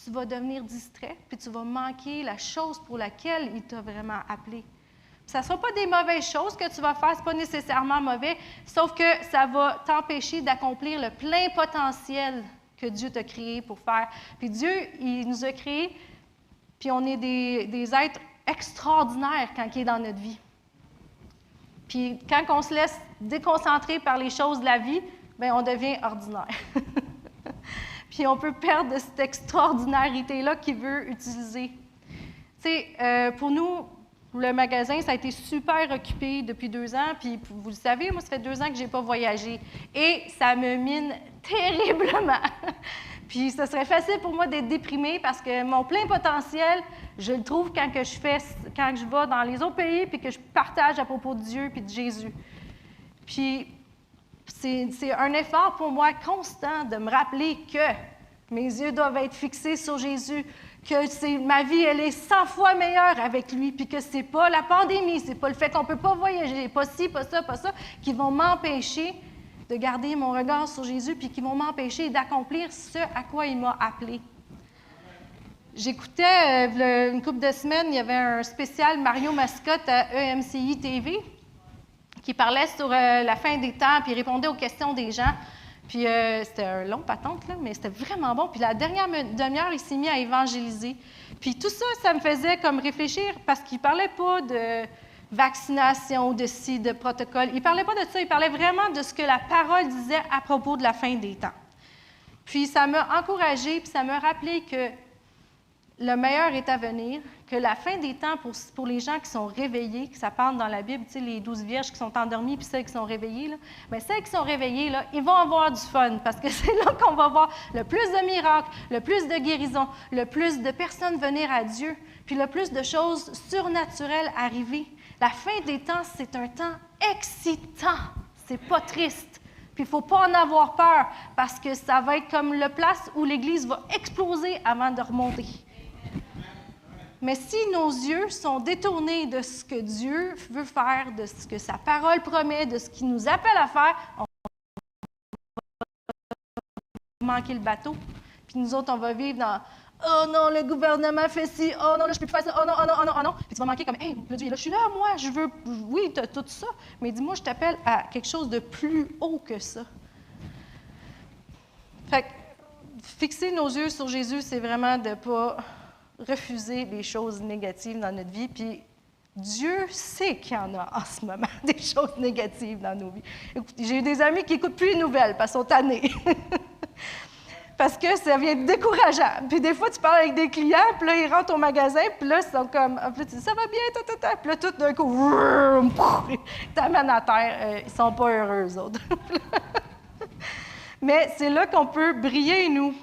tu vas devenir distrait, puis tu vas manquer la chose pour laquelle il t'a vraiment appelé. Ça ne sera pas des mauvaises choses que tu vas faire, ce n'est pas nécessairement mauvais, sauf que ça va t'empêcher d'accomplir le plein potentiel que Dieu t'a créé pour faire. Puis Dieu, il nous a créés, puis on est des êtres extraordinaires quand il est dans notre vie. Puis quand on se laisse déconcentrer par les choses de la vie, bien, on devient ordinaire. Puis on peut perdre cette extraordinarité-là qu'il veut utiliser. Tu sais, pour nous, le magasin, ça a été super occupé depuis 2 ans. Puis vous le savez, moi, ça fait 2 ans que je n'ai pas voyagé. Et ça me mine terriblement. Puis ce serait facile pour moi d'être déprimée parce que mon plein potentiel, je le trouve quand je vais dans les autres pays puis que je partage à propos de Dieu puis de Jésus. Puis c'est un effort pour moi constant de me rappeler que mes yeux doivent être fixés sur Jésus, que ma vie, elle est 100 fois meilleure avec lui, puis que c'est pas la pandémie, c'est pas le fait qu'on peut pas voyager, pas ci, pas ça, qui vont m'empêcher de garder mon regard sur Jésus, puis qui vont m'empêcher d'accomplir ce à quoi il m'a appelé. J'écoutais, une couple de semaines, il y avait un spécial Mario Mascotte à EMCI TV qui parlait sur la fin des temps, puis il répondait aux questions des gens. Puis c'était un long patente, là, mais c'était vraiment bon. Puis la dernière demi-heure, il s'est mis à évangéliser. Puis tout ça, ça me faisait comme réfléchir parce qu'il ne parlait pas de vaccination, de protocole. Il ne parlait pas de ça, il parlait vraiment de ce que la parole disait à propos de la fin des temps. Puis ça m'a encouragée, puis ça m'a rappelé que le meilleur est à venir, que la fin des temps, pour les gens qui sont réveillés, que ça parle dans la Bible, tu sais, les 12 vierges qui sont endormies, puis celles qui sont réveillées, là, bien, celles qui sont réveillées, là, ils vont avoir du fun, parce que c'est là qu'on va voir le plus de miracles, le plus de guérisons, le plus de personnes venir à Dieu, puis le plus de choses surnaturelles arriver. La fin des temps, c'est un temps excitant, c'est pas triste. Puis il ne faut pas en avoir peur, parce que ça va être comme la place où l'Église va exploser avant de remonter. Mais si nos yeux sont détournés de ce que Dieu veut faire, de ce que sa parole promet, de ce qu'il nous appelle à faire, on va manquer le bateau. Puis nous autres, on va vivre dans « Oh non, le gouvernement fait ci, oh non, là, je peux plus faire ça, oh non, oh non, oh non, oh non. » Puis tu vas manquer comme « Hey, Dieu, là, je suis là, moi, je veux, oui, tu as tout ça, mais dis-moi, je t'appelle à quelque chose de plus haut que ça. » Fait que fixer nos yeux sur Jésus, c'est vraiment de ne pas refuser les choses négatives dans notre vie. Puis Dieu sait qu'il y en a en ce moment, des choses négatives dans nos vies. Écoutez, j'ai eu des amis qui n'écoutent plus les nouvelles parce qu'ils sont tannés. Parce que ça vient décourageant. Puis des fois, tu parles avec des clients, puis là, ils rentrent au magasin, puis là, ils sont comme, puis là, tu dis, ça va bien, Puis là, tout d'un coup, ils t'amènent à terre. Ils ne sont pas heureux, eux autres. Mais c'est là qu'on peut briller, nous.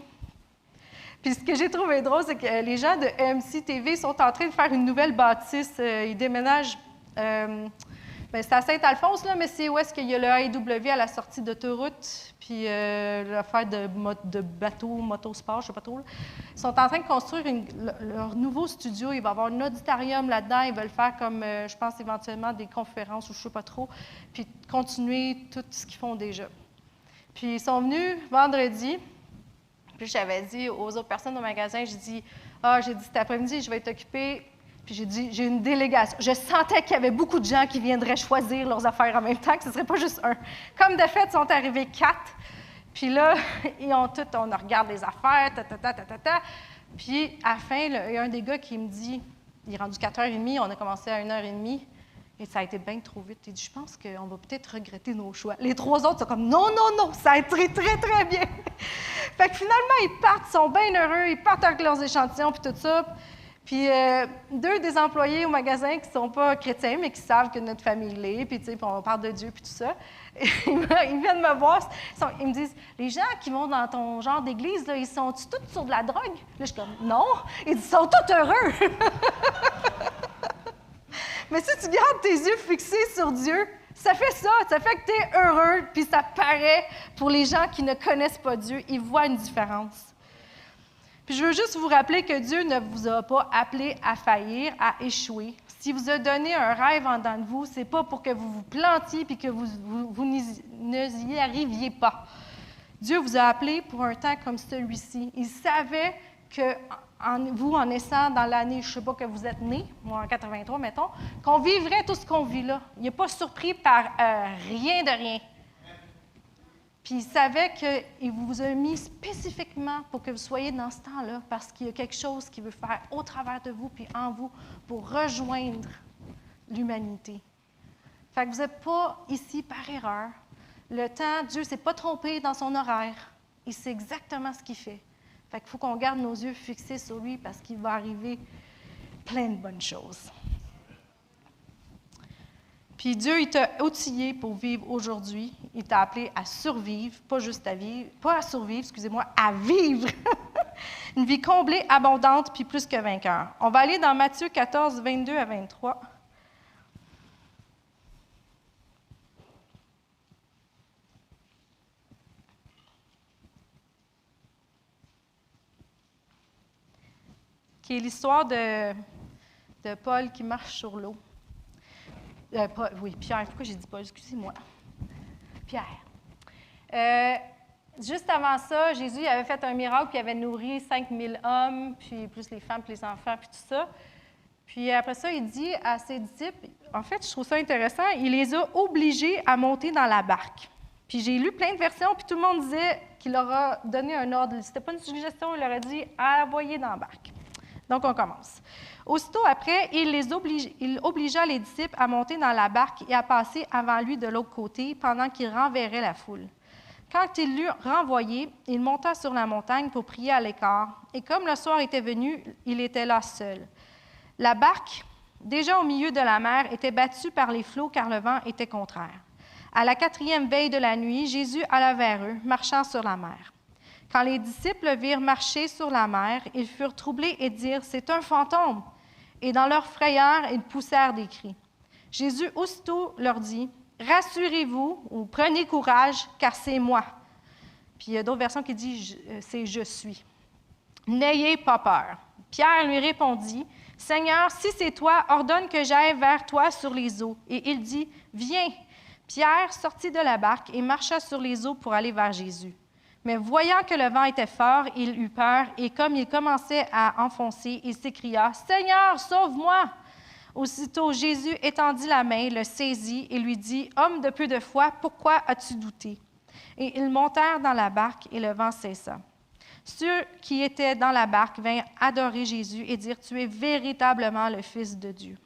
Puis ce que j'ai trouvé drôle, c'est que les gens de EMCI TV sont en train de faire une nouvelle bâtisse. Ils déménagent, c'est à Saint-Alphonse, là, mais c'est où est-ce qu'il y a le AEW à la sortie d'autoroute, puis l'affaire de bateau, motosport, je ne sais pas trop. Là. Ils sont en train de construire leur nouveau studio. Il va y avoir un auditorium là-dedans. Ils veulent faire comme, je pense, éventuellement des conférences ou je ne sais pas trop, puis continuer tout ce qu'ils font déjà. Puis ils sont venus vendredi. Puis j'avais dit aux autres personnes au magasin, j'ai dit cet après-midi, je vais être occupée. Puis j'ai dit, j'ai une délégation. Je sentais qu'il y avait beaucoup de gens qui viendraient choisir leurs affaires en même temps, que ce ne serait pas juste un. Comme de fait, ils sont arrivés 4. Puis là, on regarde les affaires, Puis à la fin, là, il y a un des gars qui me dit, il est rendu 4h30, on a commencé à 1h30. Et ça a été bien trop vite. Il dit, je pense qu'on va peut-être regretter nos choix. Les 3 autres sont comme, non, ça a été très, très bien. Fait que finalement, ils partent, ils sont bien heureux, ils partent avec leurs échantillons, puis tout ça. Puis 2 des employés au magasin qui ne sont pas chrétiens, mais qui savent que notre famille l'est, puis tu sais, on parle de Dieu, puis tout ça. Et ils viennent me voir, ils me disent, les gens qui vont dans ton genre d'église, là, ils sont-ils tous sur de la drogue? Là, je suis comme, non. Ils disent, ils sont tous heureux. Mais si tu gardes tes yeux fixés sur Dieu, ça fait que tu es heureux, puis ça paraît pour les gens qui ne connaissent pas Dieu, ils voient une différence. Puis je veux juste vous rappeler que Dieu ne vous a pas appelé à faillir, à échouer. S'il vous a donné un rêve en dedans de vous, ce n'est pas pour que vous vous plantiez puis que vous n'y arriviez pas. Dieu vous a appelé pour un temps comme celui-ci. Il savait que en naissant dans l'année, je ne sais pas que vous êtes né, moi en 83, mettons, qu'on vivrait tout ce qu'on vit là. Il n'est pas surpris par rien de rien. Puis il savait qu'il vous a mis spécifiquement pour que vous soyez dans ce temps-là, parce qu'il y a quelque chose qu'il veut faire au travers de vous puis en vous pour rejoindre l'humanité. Fait que vous n'êtes pas ici par erreur. Le temps, Dieu ne s'est pas trompé dans son horaire. Il sait exactement ce qu'il fait. Fait qu'il faut qu'on garde nos yeux fixés sur lui parce qu'il va arriver plein de bonnes choses. Puis Dieu, il t'a outillé pour vivre aujourd'hui. Il t'a appelé à survivre, pas juste à vivre, pas à survivre, excusez-moi, à vivre. Une vie comblée, abondante, puis plus que vainqueur. On va aller dans Matthieu 14, 22 à 23. Qui est l'histoire de Paul qui marche sur l'eau. Pierre, pourquoi j'ai dit Paul? Excusez-moi. Pierre. Juste avant ça, Jésus avait fait un miracle, puis il avait nourri 5000 hommes, puis plus les femmes, puis les enfants, puis tout ça. Puis après ça, il dit à ses disciples, en fait, je trouve ça intéressant, il les a obligés à monter dans la barque. Puis j'ai lu plein de versions, puis tout le monde disait qu'il leur a donné un ordre. C'était pas une suggestion, il leur a dit « envoyez dans la barque ». Donc, on commence. Aussitôt après, il obligea les disciples à monter dans la barque et à passer avant lui de l'autre côté pendant qu'il renverrait la foule. Quand il l'eut renvoyé, il monta sur la montagne pour prier à l'écart, et comme le soir était venu, il était là seul. La barque, déjà au milieu de la mer, était battue par les flots car le vent était contraire. À la 4e veille de la nuit, Jésus alla vers eux, marchant sur la mer. Quand les disciples le virent marcher sur la mer, ils furent troublés et dirent « C'est un fantôme !» Et dans leur frayeur, ils poussèrent des cris. Jésus aussitôt leur dit « Rassurez-vous ou prenez courage, car c'est moi. » Puis il y a d'autres versions qui disent « C'est je suis. » « N'ayez pas peur. » Pierre lui répondit « Seigneur, si c'est toi, ordonne que j'aille vers toi sur les eaux. » Et il dit « Viens. » Pierre sortit de la barque et marcha sur les eaux pour aller vers Jésus. Mais voyant que le vent était fort, il eut peur, et comme il commençait à enfoncer, il s'écria « Seigneur, sauve-moi !» Aussitôt Jésus étendit la main, le saisit et lui dit « Homme de peu de foi, pourquoi as-tu douté? » Et ils montèrent dans la barque et le vent cessa. Ceux qui étaient dans la barque vinrent adorer Jésus et dire « Tu es véritablement le Fils de Dieu. »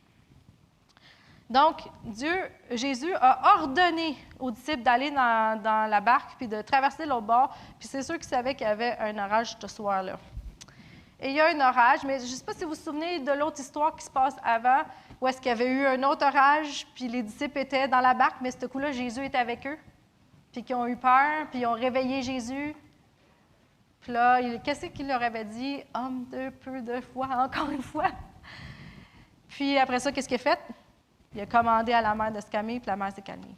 Donc, Jésus a ordonné aux disciples d'aller dans la barque puis de traverser l'autre bord. Puis c'est sûr qu'ils savaient qu'il y avait un orage ce soir-là. Et il y a un orage, mais je ne sais pas si vous vous souvenez de l'autre histoire qui se passe avant, où est-ce qu'il y avait eu un autre orage, puis les disciples étaient dans la barque, mais ce coup-là, Jésus était avec eux, puis qu'ils ont eu peur, puis ils ont réveillé Jésus. Puis là, qu'est-ce qu'il leur avait dit? « Homme de peu de foi, encore une fois. » Puis après ça, qu'est-ce qu'il a fait? Il a commandé à la mer de se calmer, puis la mer s'est calmée.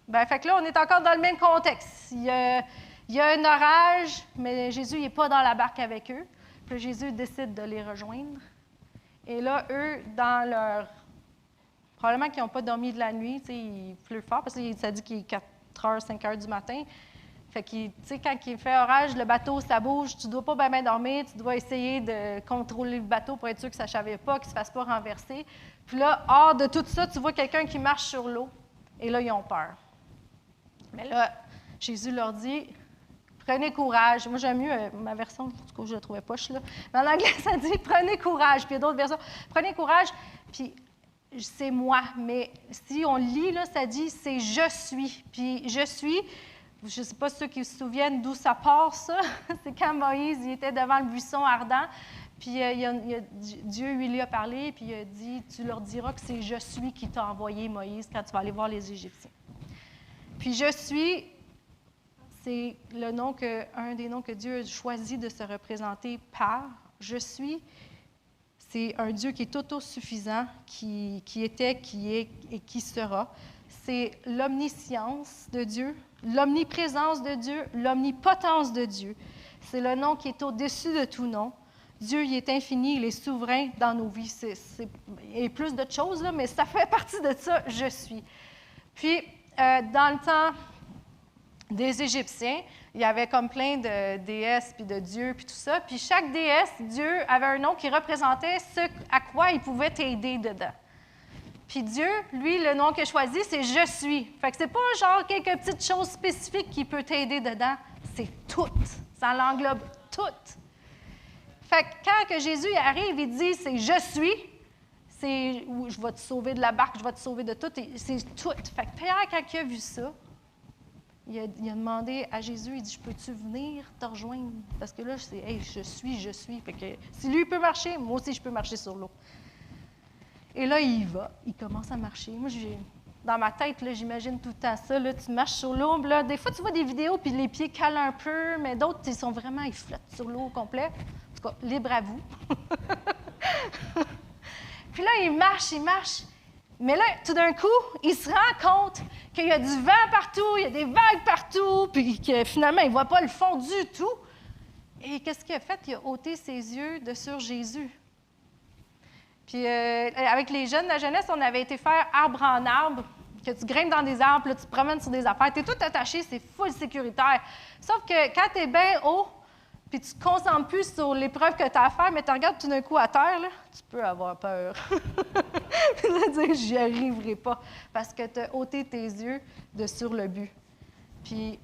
Bien, fait que là, on est encore dans le même contexte. Il y a un orage, mais Jésus n'est pas dans la barque avec eux. Puis Jésus décide de les rejoindre. Et là, eux, dans leur... Probablement qu'ils n'ont pas dormi de la nuit, il pleut fort, parce que ça dit qu'il est 4 heures, 5 heures du matin. Fait que, quand il fait orage, le bateau, ça bouge, tu ne dois pas bien dormir, tu dois essayer de contrôler le bateau pour être sûr que ça ne chavire pas, qu'il ne se fasse pas renverser. Puis là, hors de tout ça, tu vois quelqu'un qui marche sur l'eau. Et là, ils ont peur. Mais là, Jésus leur dit, prenez courage. Moi, j'aime mieux ma version, en tout cas, je la trouvais poche, là. Mais en anglais, ça dit, prenez courage. Puis il y a d'autres versions, prenez courage. Puis c'est moi. Mais si on lit, là, ça dit, c'est je suis. Puis je suis... Je ne sais pas ceux qui se souviennent d'où ça part, ça. C'est quand Moïse il était devant le buisson ardent, puis Dieu lui a parlé, puis il a dit, tu leur diras que c'est « Je suis » qui t'a envoyé, Moïse, quand tu vas aller voir les Égyptiens. Puis « Je suis », c'est un des noms que Dieu a choisi de se représenter par. « Je suis », c'est un Dieu qui est autosuffisant, qui était, qui est et qui sera. C'est l'omniscience de Dieu, l'omniprésence de Dieu, l'omnipotence de Dieu. C'est le nom qui est au-dessus de tout nom. Dieu, il est infini, il est souverain dans nos vies. Il y a plus d'autres choses, là, mais ça fait partie de ça, je suis. Puis, dans le temps des Égyptiens, il y avait comme plein de déesses, puis de dieux, puis tout ça. Puis chaque déesse, Dieu, avait un nom qui représentait ce à quoi il pouvait t'aider dedans. Puis Dieu, lui, le nom qu'il a choisi, c'est « Je suis ». Fait que c'est pas genre quelques petites choses spécifiques qui peut t'aider dedans, c'est tout. Ça l'englobe tout. Fait que quand que Jésus arrive, il dit « C'est « Je suis », c'est « Je vais te sauver de la barque, je vais te sauver de tout », c'est tout. Fait que Pierre, quand il a vu ça, il a demandé à Jésus, il dit « Je peux-tu venir te rejoindre? » Parce que là, c'est « Hey, je suis ». Fait que si lui peut marcher, moi aussi, je peux marcher sur l'eau. Et là, il y va, il commence à marcher. Moi, dans ma tête, là, j'imagine tout le temps ça. Là, tu marches sur l'eau. Là, des fois, tu vois des vidéos, puis les pieds calent un peu, mais d'autres, ils flottent sur l'eau au complet. En tout cas, libre à vous. Puis là, il marche. Mais là, tout d'un coup, il se rend compte qu'il y a du vent partout, il y a des vagues partout, puis que finalement, il ne voit pas le fond du tout. Et qu'est-ce qu'il a fait? Il a ôté ses yeux de sur Jésus. Puis avec les jeunes de la jeunesse, on avait été faire arbre en arbre que tu grimpes dans des arbres, là, tu te promènes sur des affaires, tu es tout attaché, c'est full sécuritaire. Sauf que quand tu es bien haut, puis tu ne te concentres plus sur l'épreuve que tu as à faire, mais tu regardes tout d'un coup à terre, là, tu peux avoir peur. Tu vas dire, j'y arriverai pas, parce que tu as ôté tes yeux de sur le but. Puis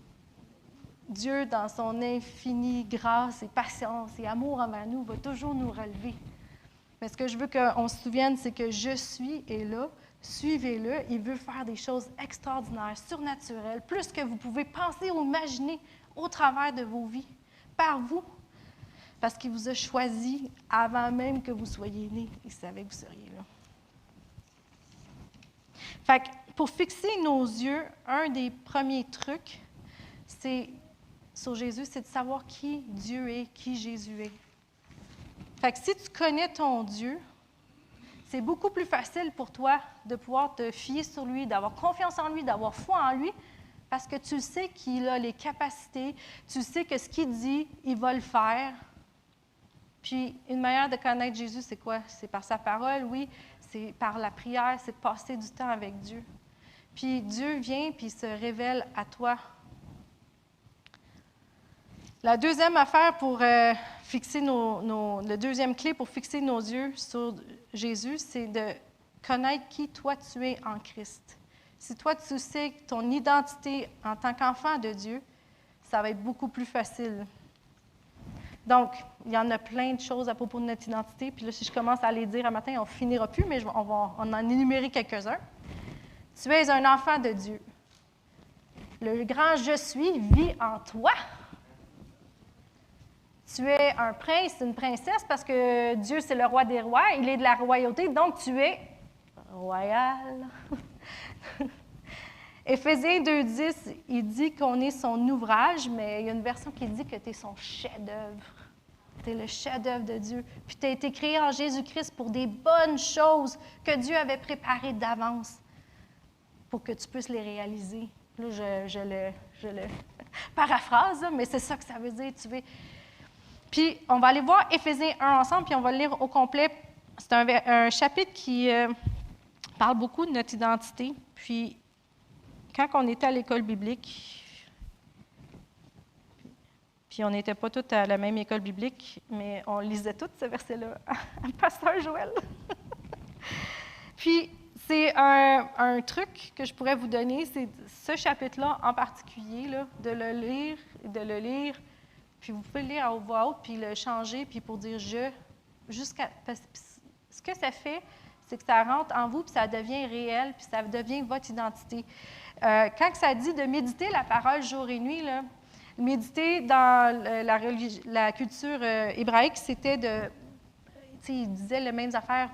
Dieu, dans son infinie grâce et patience et amour envers nous, va toujours nous relever. Mais ce que je veux qu'on se souvienne, c'est que je suis est là, suivez-le. Il veut faire des choses extraordinaires, surnaturelles, plus que vous pouvez penser ou imaginer au travers de vos vies, par vous. Parce qu'il vous a choisi avant même que vous soyez nés. Il savait que vous seriez là. Fait que pour fixer nos yeux, un des premiers trucs, c'est sur Jésus, c'est de savoir qui Dieu est, qui Jésus est. Fait que si tu connais ton Dieu, c'est beaucoup plus facile pour toi de pouvoir te fier sur lui, d'avoir confiance en lui, d'avoir foi en lui, parce que tu sais qu'il a les capacités, tu sais que ce qu'il dit, il va le faire. Puis une manière de connaître Jésus, c'est quoi? C'est par sa parole, oui, c'est par la prière, c'est de passer du temps avec Dieu. Puis Dieu vient puis il se révèle à toi. La deuxième affaire pour fixer la deuxième clé pour fixer nos yeux sur Jésus, c'est de connaître qui toi tu es en Christ. Si toi tu sais ton identité en tant qu'enfant de Dieu, ça va être beaucoup plus facile. Donc, il y en a plein de choses à propos de notre identité. Puis là, si je commence à les dire un matin, on ne finira plus, mais on va en énumérer quelques-uns. Tu es un enfant de Dieu. Le grand « je suis » vit en toi. Tu es un prince, une princesse, parce que Dieu, c'est le roi des rois. Il est de la royauté, donc tu es royal. Éphésiens 2,10, il dit qu'on est son ouvrage, mais il y a une version qui dit que tu es son chef-d'œuvre. Tu es le chef-d'œuvre de Dieu. Puis tu as été créé en Jésus-Christ pour des bonnes choses que Dieu avait préparées d'avance pour que tu puisses les réaliser. Là, je le paraphrase, mais c'est ça que ça veut dire. Puis, on va aller voir Éphésiens 1 ensemble, puis on va le lire au complet. C'est un chapitre qui parle beaucoup de notre identité. Puis, quand on était à l'école biblique, puis on n'était pas tous à la même école biblique, mais on lisait tous ce verset-là à Pasteur Joël. Puis, c'est un truc que je pourrais vous donner, c'est ce chapitre-là en particulier, là, de le lire, puis vous pouvez le lire à voix haute, puis le changer, puis pour dire « je », parce que ce que ça fait, c'est que ça rentre en vous, puis ça devient réel, puis ça devient votre identité. Quand ça dit de méditer la parole jour et nuit, là, méditer dans la culture hébraïque, c'était de... Ils disaient les mêmes affaires,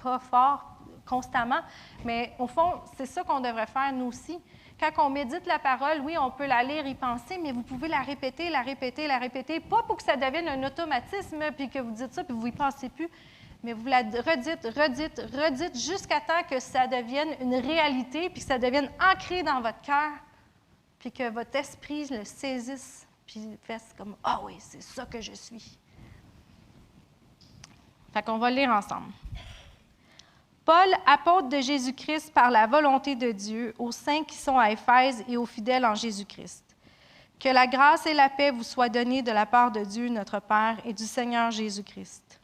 pas fort, constamment, mais au fond, c'est ça qu'on devrait faire nous aussi. Quand on médite la parole, oui, on peut la lire, y penser, mais vous pouvez la répéter, pas pour que ça devienne un automatisme, puis que vous dites ça, puis vous n'y pensez plus, mais vous la redites, jusqu'à temps que ça devienne une réalité, puis que ça devienne ancré dans votre cœur, puis que votre esprit le saisisse, puis fasse comme « Ah oui, c'est ça que je suis ». Fait qu'on va lire ensemble. Paul, apôtre de Jésus-Christ par la volonté de Dieu, aux saints qui sont à Éphèse et aux fidèles en Jésus-Christ. Que la grâce et la paix vous soient données de la part de Dieu, notre Père, et du Seigneur Jésus-Christ.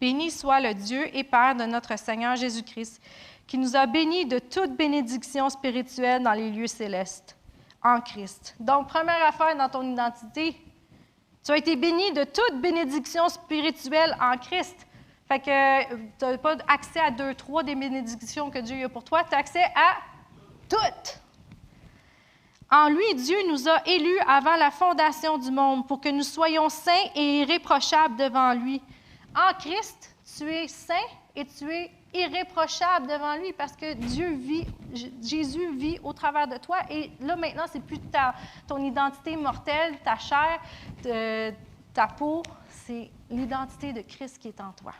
Béni soit le Dieu et Père de notre Seigneur Jésus-Christ, qui nous a bénis de toute bénédiction spirituelle dans les lieux célestes, en Christ. Donc, première affaire dans ton identité, tu as été béni de toute bénédiction spirituelle en Christ. Fait que tu n'as pas accès à 2-3 des bénédictions que Dieu a pour toi, tu as accès à toutes. En lui, Dieu nous a élus avant la fondation du monde pour que nous soyons saints et irréprochables devant lui. En Christ, tu es saint et tu es irréprochable devant lui parce que Jésus vit au travers de toi. Et là, maintenant, ce n'est plus ton identité mortelle, ta chair, ta peau, c'est l'identité de Christ qui est en toi.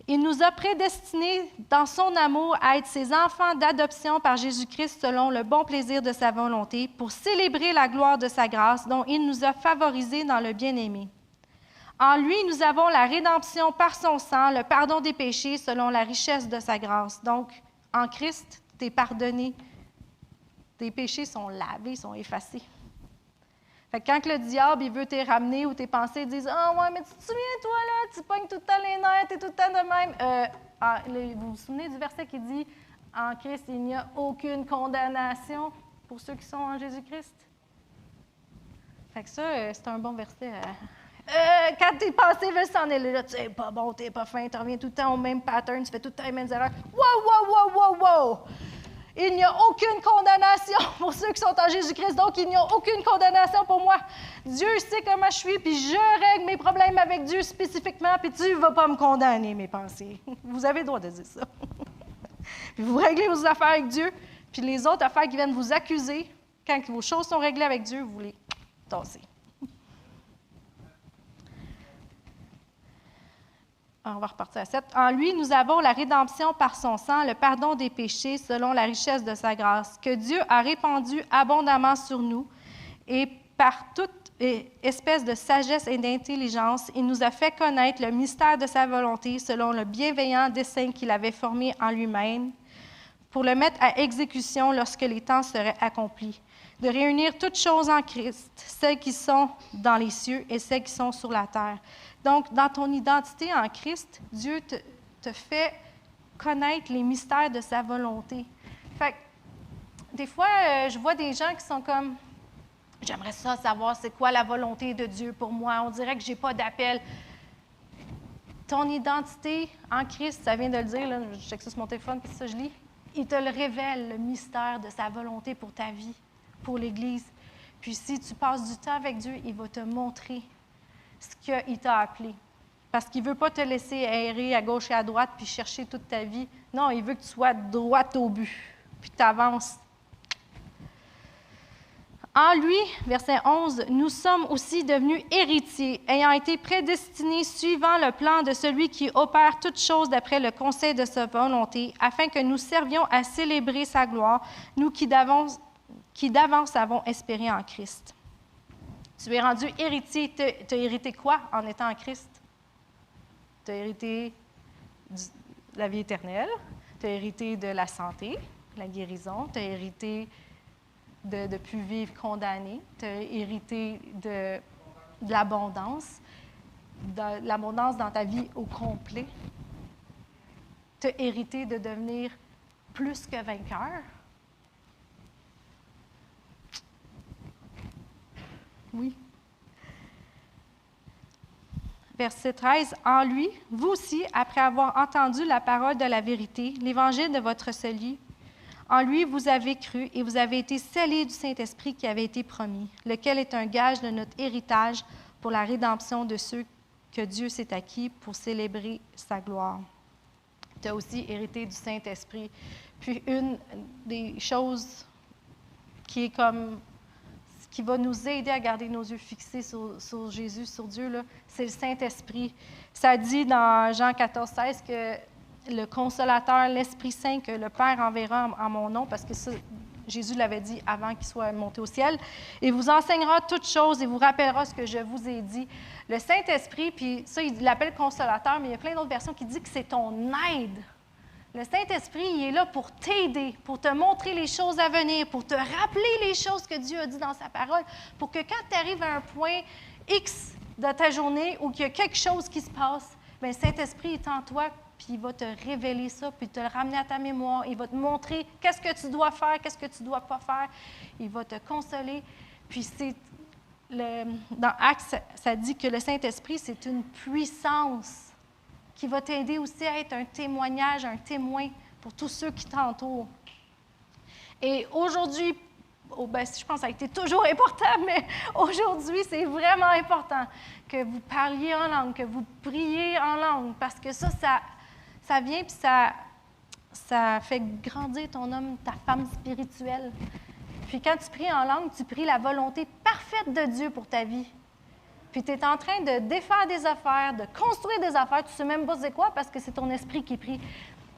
Il nous a prédestinés dans son amour à être ses enfants d'adoption par Jésus-Christ selon le bon plaisir de sa volonté pour célébrer la gloire de sa grâce dont il nous a favorisés dans le bien-aimé. En lui, nous avons la rédemption par son sang, le pardon des péchés selon la richesse de sa grâce. Donc, en Christ, tu es pardonné. Tes péchés sont lavés, sont effacés. Fait que quand le diable il veut te ramener ou tes pensées disent « Ah ouais, mais tu te souviens, toi, là, tu pognes tout le temps les nerfs, tu es tout le temps de même. » Vous vous souvenez du verset qui dit « En Christ, il n'y a aucune condamnation pour ceux qui sont en Jésus-Christ. » Fait que ça, c'est un bon verset. Quand tes pensées veulent s'en aller, là, tu n'es pas bon, tu n'es pas fin, tu reviens tout le temps au même pattern, tu fais tout le temps les mêmes erreurs. Wow! Il n'y a aucune condamnation pour ceux qui sont en Jésus-Christ, donc il n'y a aucune condamnation pour moi. Dieu sait comment je suis, puis je règle mes problèmes avec Dieu spécifiquement, puis tu ne vas pas me condamner, mes pensées. Vous avez le droit de dire ça. Puis vous réglez vos affaires avec Dieu, puis les autres affaires qui viennent vous accuser, quand vos choses sont réglées avec Dieu, vous les tassez. On va repartir à 7. En lui, nous avons la rédemption par son sang, le pardon des péchés selon la richesse de sa grâce, que Dieu a répandu abondamment sur nous, et par toute espèce de sagesse et d'intelligence, il nous a fait connaître le mystère de sa volonté selon le bienveillant dessein qu'il avait formé en lui-même, pour le mettre à exécution lorsque les temps seraient accomplis, de réunir toutes choses en Christ, celles qui sont dans les cieux et celles qui sont sur la terre. Donc, dans ton identité en Christ, Dieu te fait connaître les mystères de sa volonté. Fait que, des fois, je vois des gens qui sont comme, j'aimerais ça savoir c'est quoi la volonté de Dieu pour moi. On dirait que je n'ai pas d'appel. Ton identité en Christ, ça vient de le dire, là, je check ça sur mon téléphone, puis ça je lis, il te le révèle, le mystère de sa volonté pour ta vie, pour l'Église. Puis si tu passes du temps avec Dieu, il va te montrer ce qu'il t'a appelé. Parce qu'il ne veut pas te laisser errer à gauche et à droite puis chercher toute ta vie. Non, il veut que tu sois droite au but, puis que tu avances. En lui, verset 11, nous sommes aussi devenus héritiers, ayant été prédestinés suivant le plan de celui qui opère toutes choses d'après le conseil de sa volonté, afin que nous servions à célébrer sa gloire, nous qui d'avance avons espéré en Christ. Tu es rendu héritier. Tu as hérité quoi en étant en Christ? Tu as hérité de la vie éternelle, tu as hérité de la santé, la guérison, tu as hérité de ne plus vivre condamné, tu as hérité de l'abondance, de l'abondance dans ta vie au complet. Tu as hérité de devenir plus que vainqueur. Oui. Verset 13. En lui, vous aussi, après avoir entendu la parole de la vérité, l'évangile de votre salut, en lui vous avez cru et vous avez été scellés du Saint-Esprit qui avait été promis, lequel est un gage de notre héritage pour la rédemption de ceux que Dieu s'est acquis pour célébrer sa gloire. Tu as aussi hérité du Saint-Esprit. Puis une des choses qui est comme qui va nous aider à garder nos yeux fixés sur Jésus, sur Dieu, là, c'est le Saint-Esprit. Ça dit dans Jean 14, 16 que le Consolateur, l'Esprit Saint, que le Père enverra en mon nom, parce que ça, Jésus l'avait dit avant qu'il soit monté au ciel, et vous enseignera toutes choses et vous rappellera ce que je vous ai dit. Le Saint-Esprit, puis ça, il l'appelle Consolateur, mais il y a plein d'autres versions qui disent que c'est ton aide. Le Saint-Esprit, il est là pour t'aider, pour te montrer les choses à venir, pour te rappeler les choses que Dieu a dit dans sa parole, pour que quand tu arrives à un point X de ta journée ou qu'il y a quelque chose qui se passe, bien, le Saint-Esprit est en toi, puis il va te révéler ça, puis te le ramener à ta mémoire. Il va te montrer qu'est-ce que tu dois faire, qu'est-ce que tu ne dois pas faire. Il va te consoler. Puis dans Actes, ça dit que le Saint-Esprit, c'est une puissance qui va t'aider aussi à être un témoignage, un témoin pour tous ceux qui t'entourent. Et aujourd'hui, je pense que ça a été toujours important, mais aujourd'hui, c'est vraiment important que vous parliez en langue, que vous priez en langue, parce que ça vient, puis ça fait grandir ton homme, ta femme spirituelle. Puis quand tu pries en langue, tu pries la volonté parfaite de Dieu pour ta vie. Puis tu es en train de défaire des affaires, de construire des affaires. Tu ne sais même pas c'est quoi parce que c'est ton esprit qui prie.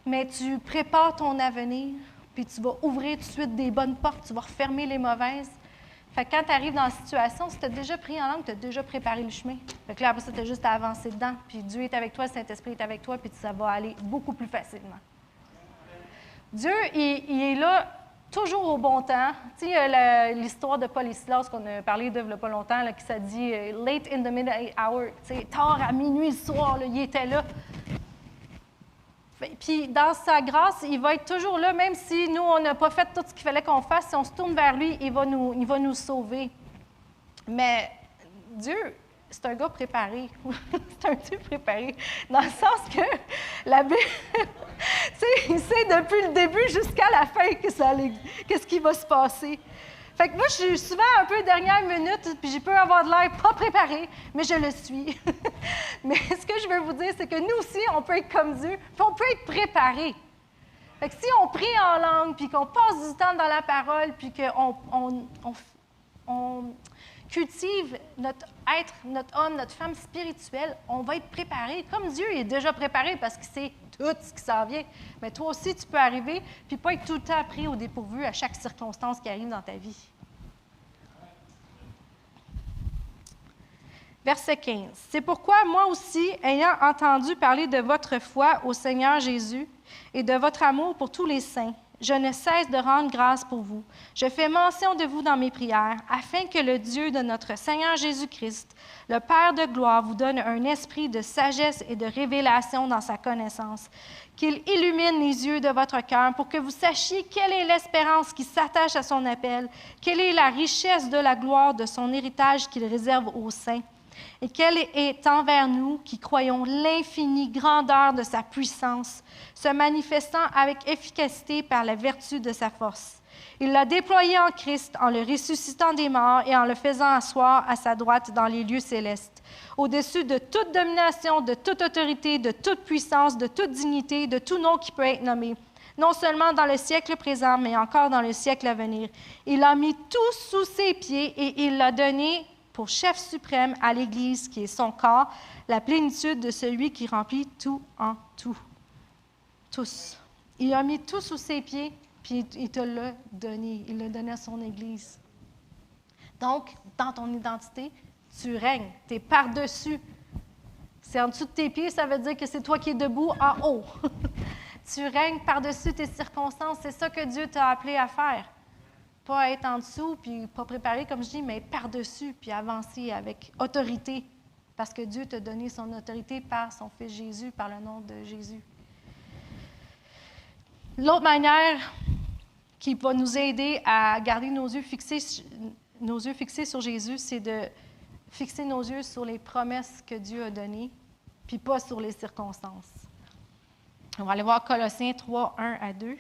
Mais tu prépares ton avenir, puis tu vas ouvrir tout de suite des bonnes portes, tu vas refermer les mauvaises. Fait que quand tu arrives dans la situation, si tu as déjà pris en langue, tu as déjà préparé le chemin. Fait que là, après ça, tu as juste à avancer dedans. Puis Dieu est avec toi, le Saint-Esprit est avec toi, puis ça va aller beaucoup plus facilement. Dieu, il est là toujours au bon temps. Tu sais, l'histoire de Paul et Silas qu'on a parlé de il n'y a pas longtemps, là, qui ça dit « late in the midnight hour », tu sais, tard à minuit le soir, là, il était là. Puis dans sa grâce, il va être toujours là, même si nous, on n'a pas fait tout ce qu'il fallait qu'on fasse. Si on se tourne vers lui, il va nous sauver. Mais Dieu, c'est un gars préparé. C'est un Dieu préparé. Dans le sens que la Bible, il sait depuis le début jusqu'à la fin qu'est-ce qui va se passer. Fait que moi, je suis souvent un peu dernière minute, puis j'ai peux avoir de l'air pas préparé, mais je le suis. Mais ce que je veux vous dire, c'est que nous aussi, on peut être comme Dieu, puis on peut être préparé. Fait que si on prie en langue, puis qu'on passe du temps dans la parole, puis qu'on cultive notre être, notre homme, notre femme spirituelle, on va être préparé. Comme Dieu est déjà préparé parce qu'il sait tout ce qui s'en vient. Mais toi aussi, tu peux arriver puis pas être tout le temps pris au dépourvu à chaque circonstance qui arrive dans ta vie. Verset 15. « C'est pourquoi moi aussi, ayant entendu parler de votre foi au Seigneur Jésus et de votre amour pour tous les saints, je ne cesse de rendre grâce pour vous. Je fais mention de vous dans mes prières, afin que le Dieu de notre Seigneur Jésus-Christ, le Père de gloire, vous donne un esprit de sagesse et de révélation dans sa connaissance, qu'il illumine les yeux de votre cœur pour que vous sachiez quelle est l'espérance qui s'attache à son appel, quelle est la richesse de la gloire de son héritage qu'il réserve aux saints, et quelle est envers nous qui croyons l'infinie grandeur de sa puissance, se manifestant avec efficacité par la vertu de sa force. Il l'a déployé en Christ en le ressuscitant des morts et en le faisant asseoir à sa droite dans les lieux célestes, au-dessus de toute domination, de toute autorité, de toute puissance, de toute dignité, de tout nom qui peut être nommé, non seulement dans le siècle présent, mais encore dans le siècle à venir. Il a mis tout sous ses pieds et il l'a donné pour chef suprême à l'Église, qui est son corps, la plénitude de celui qui remplit tout en tout. Tous. Il a mis tout sous ses pieds, puis il te l'a donné. Il l'a donné à son Église. Donc, dans ton identité, tu règnes. Tu es par-dessus. C'est en dessous de tes pieds, ça veut dire que c'est toi qui es debout en haut. Tu règnes par-dessus tes circonstances. C'est ça que Dieu t'a appelé à faire. Pas être en dessous, puis pas préparé, comme je dis, mais être par-dessus, puis avancer avec autorité. Parce que Dieu t'a donné son autorité par son Fils Jésus, par le nom de Jésus. L'autre manière qui va nous aider à garder nos yeux fixés sur Jésus, c'est de fixer nos yeux sur les promesses que Dieu a données, puis pas sur les circonstances. On va aller voir Colossiens 3, 1 à 2.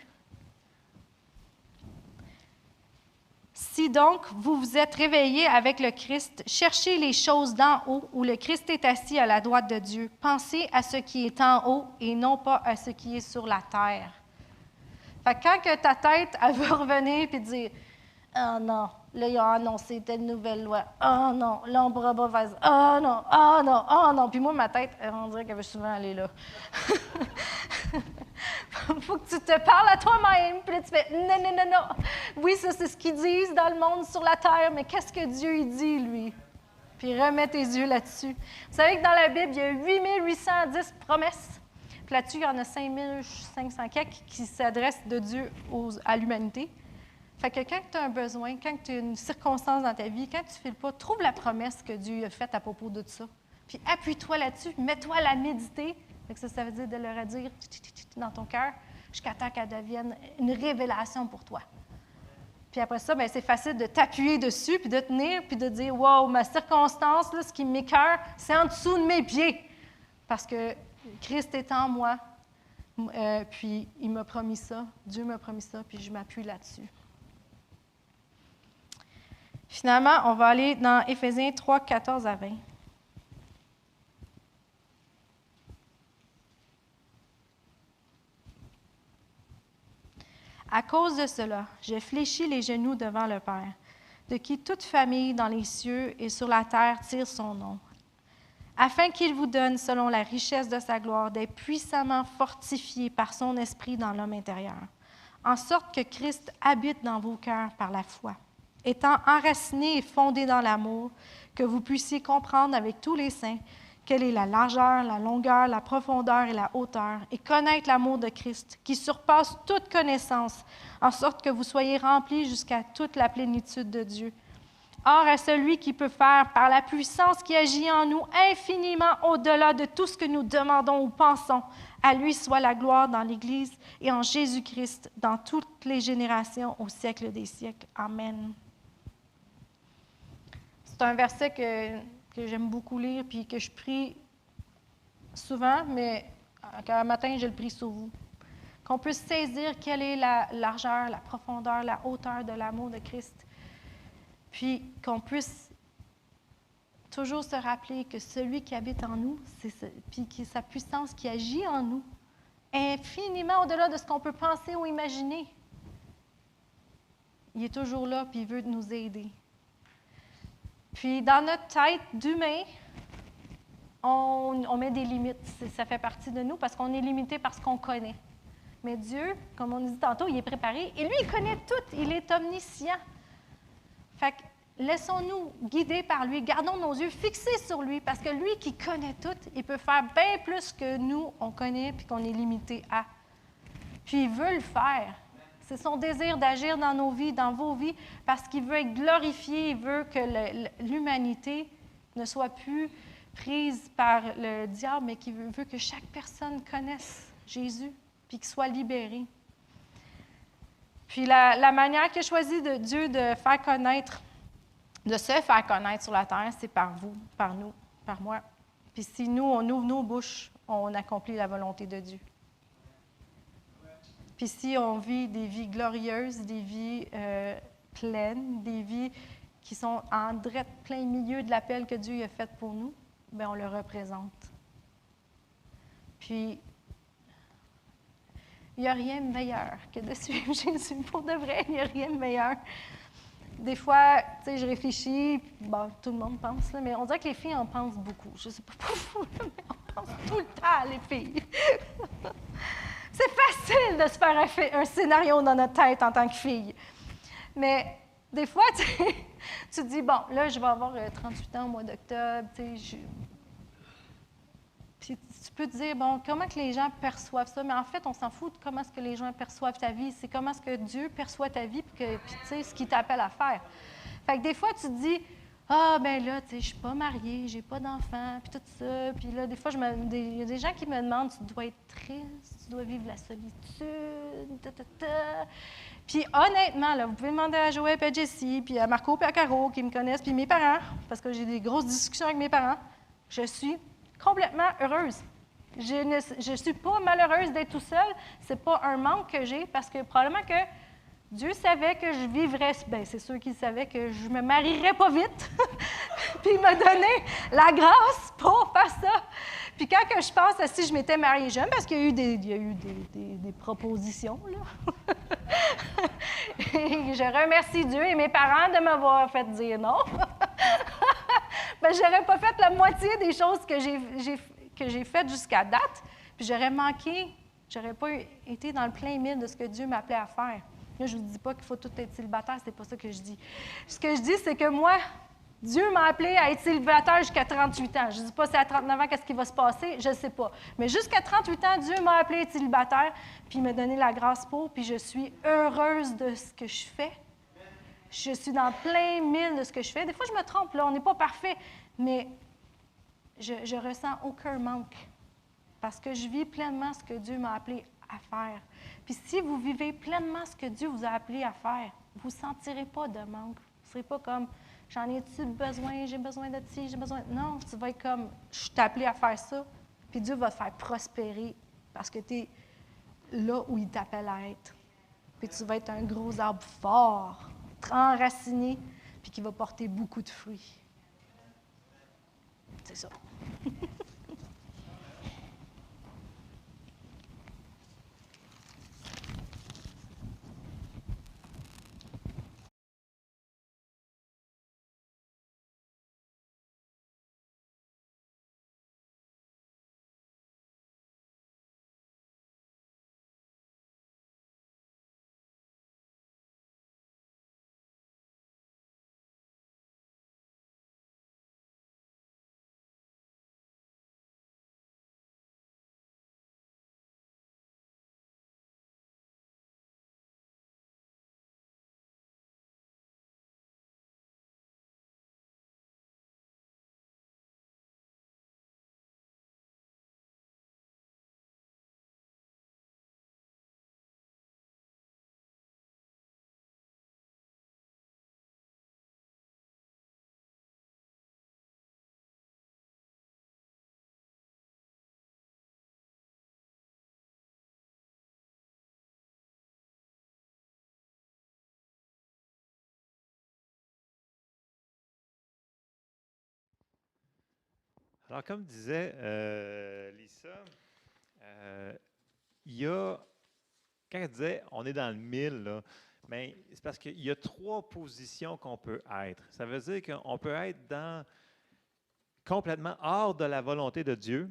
Si donc vous vous êtes réveillés avec le Christ, cherchez les choses d'en haut, où le Christ est assis à la droite de Dieu. Pensez à ce qui est en haut et non pas à ce qui est sur la terre. Fait que quand que ta tête, elle veut revenir et dire « Ah non, là, ils ont annoncé telle nouvelle loi. Ah non, là, on pourra pas faire ça. Ah non, ah non, ah non. » Puis moi, ma tête, on dirait qu'elle veut souvent aller là. Faut que tu te parles à toi-même, puis là, tu fais « Non, non, non, non. Oui, ça, c'est ce qu'ils disent dans le monde sur la terre, mais qu'est-ce que Dieu il dit, lui? » Puis remets tes yeux là-dessus. Vous savez que dans la Bible, il y a 8810 promesses. Puis là-dessus, il y en a 5500 quelques qui s'adressent de Dieu à l'humanité. Fait que quand tu as un besoin, quand tu as une circonstance dans ta vie, quand tu ne files pas, trouve la promesse que Dieu a faite à propos de tout ça. Puis appuie-toi là-dessus, mets-toi à la méditer. Fait que ça veut dire de le redire dans ton cœur jusqu'à temps qu'elle devienne une révélation pour toi. Puis après ça, bien, c'est facile de t'appuyer dessus, puis de tenir, puis de dire « Wow, ma circonstance, là, ce qui m'écoeure, c'est en dessous de mes pieds. » Parce que Christ est en moi, puis il m'a promis ça, Dieu m'a promis ça, puis je m'appuie là-dessus. Finalement, on va aller dans Éphésiens 3, 14 à 20. À cause de cela, je fléchis les genoux devant le Père, de qui toute famille dans les cieux et sur la terre tire son nom, afin qu'il vous donne, selon la richesse de sa gloire, d'être puissamment fortifiés par son esprit dans l'homme intérieur, en sorte que Christ habite dans vos cœurs par la foi. étant enracinés et fondés dans l'amour, que vous puissiez comprendre avec tous les saints quelle est la largeur, la longueur, la profondeur et la hauteur, et connaître l'amour de Christ, qui surpasse toute connaissance, en sorte que vous soyez remplis jusqu'à toute la plénitude de Dieu. Or, à celui qui peut faire, par la puissance qui agit en nous, infiniment au-delà de tout ce que nous demandons ou pensons, à lui soit la gloire dans l'Église et en Jésus-Christ, dans toutes les générations, au siècle des siècles. Amen. C'est un verset que j'aime beaucoup lire puis que je prie souvent, mais un matin, je le prie sur vous. Qu'on puisse saisir quelle est la largeur, la profondeur, la hauteur de l'amour de Christ. Puis qu'on puisse toujours se rappeler que celui qui habite en nous, puis que sa puissance qui agit en nous, infiniment au-delà de ce qu'on peut penser ou imaginer. Il est toujours là, puis il veut nous aider. Puis dans notre tête d'humain, on met des limites. Ça fait partie de nous parce qu'on est limité par ce qu'on connaît. Mais Dieu, comme on dit tantôt, il est préparé. Et lui, il connaît tout. Il est omniscient. Fait que laissons-nous guider par lui. Gardons nos yeux fixés sur lui parce que lui qui connaît tout, il peut faire bien plus que nous, on connaît puis qu'on est limité à. Puis il veut le faire. C'est son désir d'agir dans nos vies, dans vos vies, parce qu'il veut être glorifié. Il veut que l'humanité ne soit plus prise par le diable, mais qu'il veut que chaque personne connaisse Jésus puis qu'il soit libéré. Puis la manière qu'il a choisi de Dieu de faire connaître, de se faire connaître sur la terre, c'est par vous, par nous, par moi. Puis si nous, on ouvre nos bouches, on accomplit la volonté de Dieu. Puis si on vit des vies glorieuses, des vies pleines, des vies qui sont en direct plein milieu de l'appel que Dieu a fait pour nous, bien, on le représente. Puis, il n'y a rien de meilleur que de suivre Jésus. Pour de vrai, il n'y a rien de meilleur. Des fois, tu sais, je réfléchis, bon, tout le monde pense, là, mais on dirait que les filles en pensent beaucoup. Je ne sais pas pour vous, mais on pense tout le temps, les filles. C'est facile de se faire un scénario dans notre tête en tant que fille. Mais des fois, tu te dis, bon, là, je vais avoir 38 ans au mois d'octobre, tu sais, puis tu peux te dire, bon, comment que les gens perçoivent ça? Mais en fait, on s'en fout de comment est-ce que les gens perçoivent ta vie. C'est comment est-ce que Dieu perçoit ta vie, puis tu sais, ce qu'il t'appelle à faire. Fait que des fois, tu te dis, ah, ben là, tu sais, je suis pas mariée, j'ai pas d'enfant, puis tout ça. Puis là, des fois, il y a des gens qui me demandent, tu dois être triste, tu dois vivre la solitude, Puis honnêtement, là, vous pouvez demander à Joël et à Jessie, puis à Marco et à Caro, qui me connaissent, puis mes parents, parce que j'ai des grosses discussions avec mes parents. Je suis complètement heureuse. Je ne suis pas malheureuse d'être tout seule. Ce n'est pas un manque que j'ai, parce que probablement que Dieu savait que je vivrais, bien, c'est sûr qu'il savait que je ne me marierais pas vite. Puis il m'a donné la grâce pour faire ça. Puis quand que je pense à si je m'étais mariée jeune, parce qu'il y a eu des propositions, là. Et je remercie Dieu et mes parents de m'avoir fait dire non. Ben, je n'aurais pas fait la moitié des choses que j'ai faites jusqu'à date, puis j'aurais manqué, j'aurais pas été dans le plein mille de ce que Dieu m'appelait à faire. Là, je ne vous dis pas qu'il faut tout être célibataire, c'est pas ça que je dis. Ce que je dis, c'est que moi, Dieu m'a appelé à être célibataire jusqu'à 38 ans. Je ne dis pas c'est à 39 ans qu'est-ce qui va se passer, je ne sais pas. Mais jusqu'à 38 ans, Dieu m'a appelé à être célibataire, puis il m'a donné la grâce pour, puis je suis heureuse de ce que je fais. Je suis dans plein mille de ce que je fais. Des fois, je me trompe, là, on n'est pas parfait, mais je ressens aucun manque parce que je vis pleinement ce que Dieu m'a appelé à faire. Puis si vous vivez pleinement ce que Dieu vous a appelé à faire, vous ne sentirez pas de manque. Vous ne serez pas comme, j'en ai-tu besoin, j'ai besoin de ci, j'ai besoin... Non, tu vas être comme, je suis appelé à faire ça, puis Dieu va te faire prospérer parce que tu es là où il t'appelle à être. Puis tu vas être un gros arbre fort, enraciné, puis qui va porter beaucoup de fruits. C'est ça. Alors, comme disait Lisa, il y a, quand elle disait on est dans le 1000, là, mais c'est parce qu'il y a 3 positions qu'on peut être. Ça veut dire qu'on peut être complètement hors de la volonté de Dieu,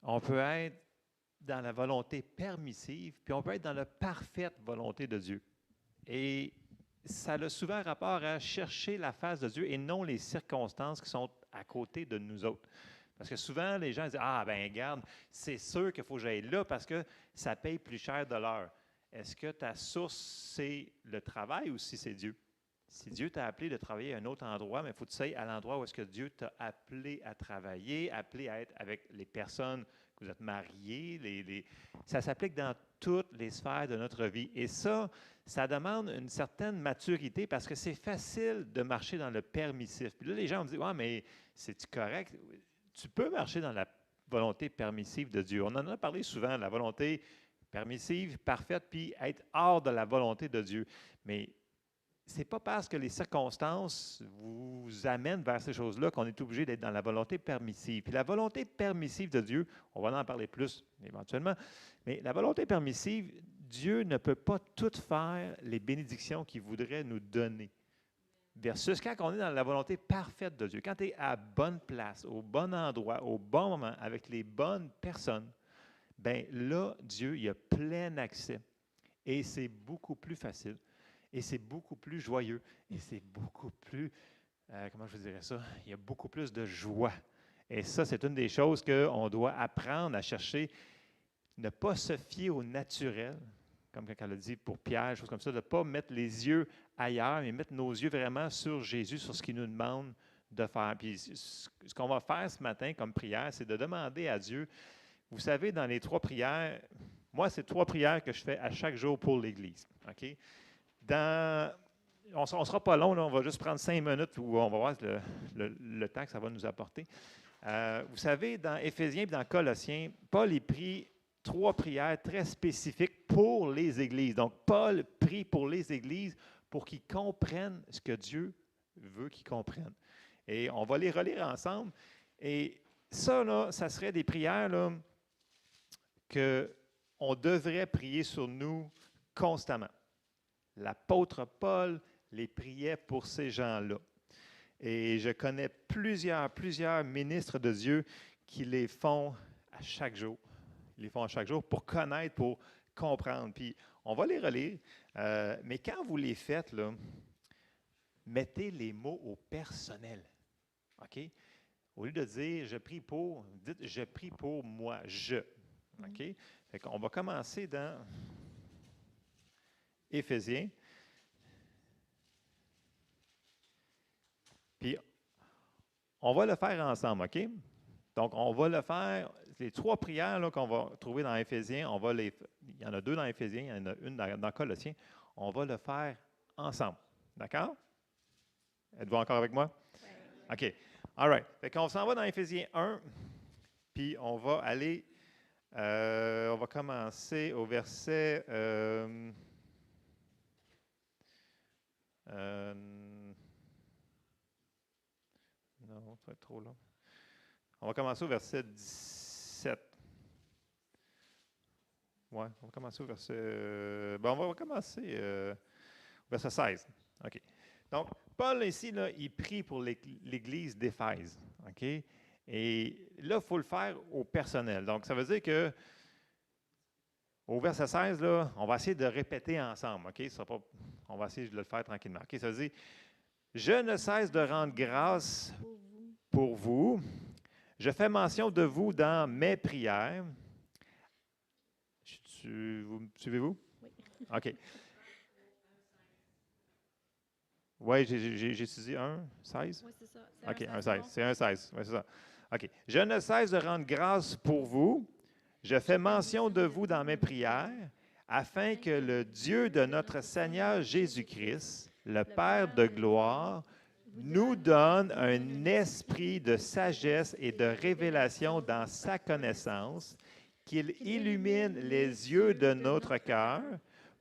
on peut être dans la volonté permissive, puis on peut être dans la parfaite volonté de Dieu. Et ça a souvent rapport à chercher la face de Dieu et non les circonstances qui sont à côté de nous autres. Parce que souvent, les gens disent « Ah, ben regarde, c'est sûr qu'il faut que j'aille là parce que ça paye plus cher de l'heure. » Est-ce que ta source, c'est le travail ou si c'est Dieu? Si Dieu t'a appelé de travailler à un autre endroit, mais il faut que tu ailles à l'endroit où est-ce que Dieu t'a appelé à travailler, appelé à être avec les personnes que vous êtes mariés. Ça s'applique dans toutes les sphères de notre vie. Et ça demande une certaine maturité parce que c'est facile de marcher dans le permissif. Puis là, les gens me disent « Ouais, mais c'est-tu correct? » Tu peux marcher dans la volonté permissive de Dieu. On en a parlé souvent, la volonté permissive, parfaite, puis être hors de la volonté de Dieu. Mais ce n'est pas parce que les circonstances vous amènent vers ces choses-là qu'on est obligé d'être dans la volonté permissive. Puis la volonté permissive de Dieu, on va en parler plus éventuellement, mais la volonté permissive, Dieu ne peut pas tout faire les bénédictions qu'il voudrait nous donner. Versus quand on est dans la volonté parfaite de Dieu, quand tu es à bonne place, au bon endroit, au bon moment, avec les bonnes personnes, bien là, Dieu, il a plein accès. Et c'est beaucoup plus facile. Et c'est beaucoup plus joyeux. Et c'est beaucoup plus, comment je vous dirais ça? Il y a beaucoup plus de joie. Et ça, c'est une des choses qu'on doit apprendre à chercher. Ne pas se fier au naturel, comme quand elle a dit pour Pierre, choses comme ça, de ne pas mettre les yeux ailleurs, mais mettre nos yeux vraiment sur Jésus, sur ce qu'il nous demande de faire. Puis ce qu'on va faire ce matin comme prière, c'est de demander à Dieu. Vous savez, dans les 3 prières, moi, c'est 3 prières que je fais à chaque jour pour l'Église. OK? On ne sera pas long, là, on va juste prendre 5 minutes où on va voir le temps que ça va nous apporter. Vous savez, dans Éphésiens et dans Colossiens, Paul est pris 3 prières très spécifiques pour les églises. Donc, Paul prie pour les églises pour qu'ils comprennent ce que Dieu veut qu'ils comprennent. Et on va les relire ensemble. Et ça, là, ça serait des prières là, qu'on devrait prier sur nous constamment. L'apôtre Paul les priait pour ces gens-là. Et je connais plusieurs ministres de Dieu qui les font à chaque jour. Ils les font à chaque jour pour connaître, pour comprendre. Puis, on va les relire. Mais quand vous les faites, là, mettez les mots au personnel. OK? Au lieu de dire « je prie pour », dites « je prie pour moi, je ». OK? Fait qu'on va commencer dans Éphésiens. Puis, on va le faire ensemble, OK? Donc, on va le faire, les 3 prières là, qu'on va trouver dans Éphésiens, il y en a 2 dans Éphésiens, il y en a une dans Colossiens, on va le faire ensemble. D'accord? Êtes-vous encore avec moi? Oui. OK. All right. Fait qu'on s'en va dans Éphésiens 1, puis on va aller, on va commencer au verset... non, ça va être trop long. On va commencer au verset 17. Oui, on va commencer au verset... on va commencer au verset 16. OK. Donc, Paul, ici, là, il prie pour l'Église d'Éphèse. OK? Et là, il faut le faire au personnel. Donc, ça veut dire que au verset 16, là, on va essayer de répéter ensemble. OK? On va essayer de le faire tranquillement. OK? Ça veut dire, je ne cesse de rendre grâce pour vous. Je fais mention de vous dans mes prières. Suivez-vous? Oui. OK. Oui, j'ai étudié 1, 16? Oui, c'est ça. OK, 1, 16. C'est 1, 16. Oui, c'est ça. OK. Je ne cesse de rendre grâce pour vous. Je fais mention de vous dans mes prières, afin que le Dieu de notre Seigneur Jésus-Christ, le Père de gloire, nous donne un esprit de sagesse et de révélation dans sa connaissance, qu'il illumine les yeux de notre cœur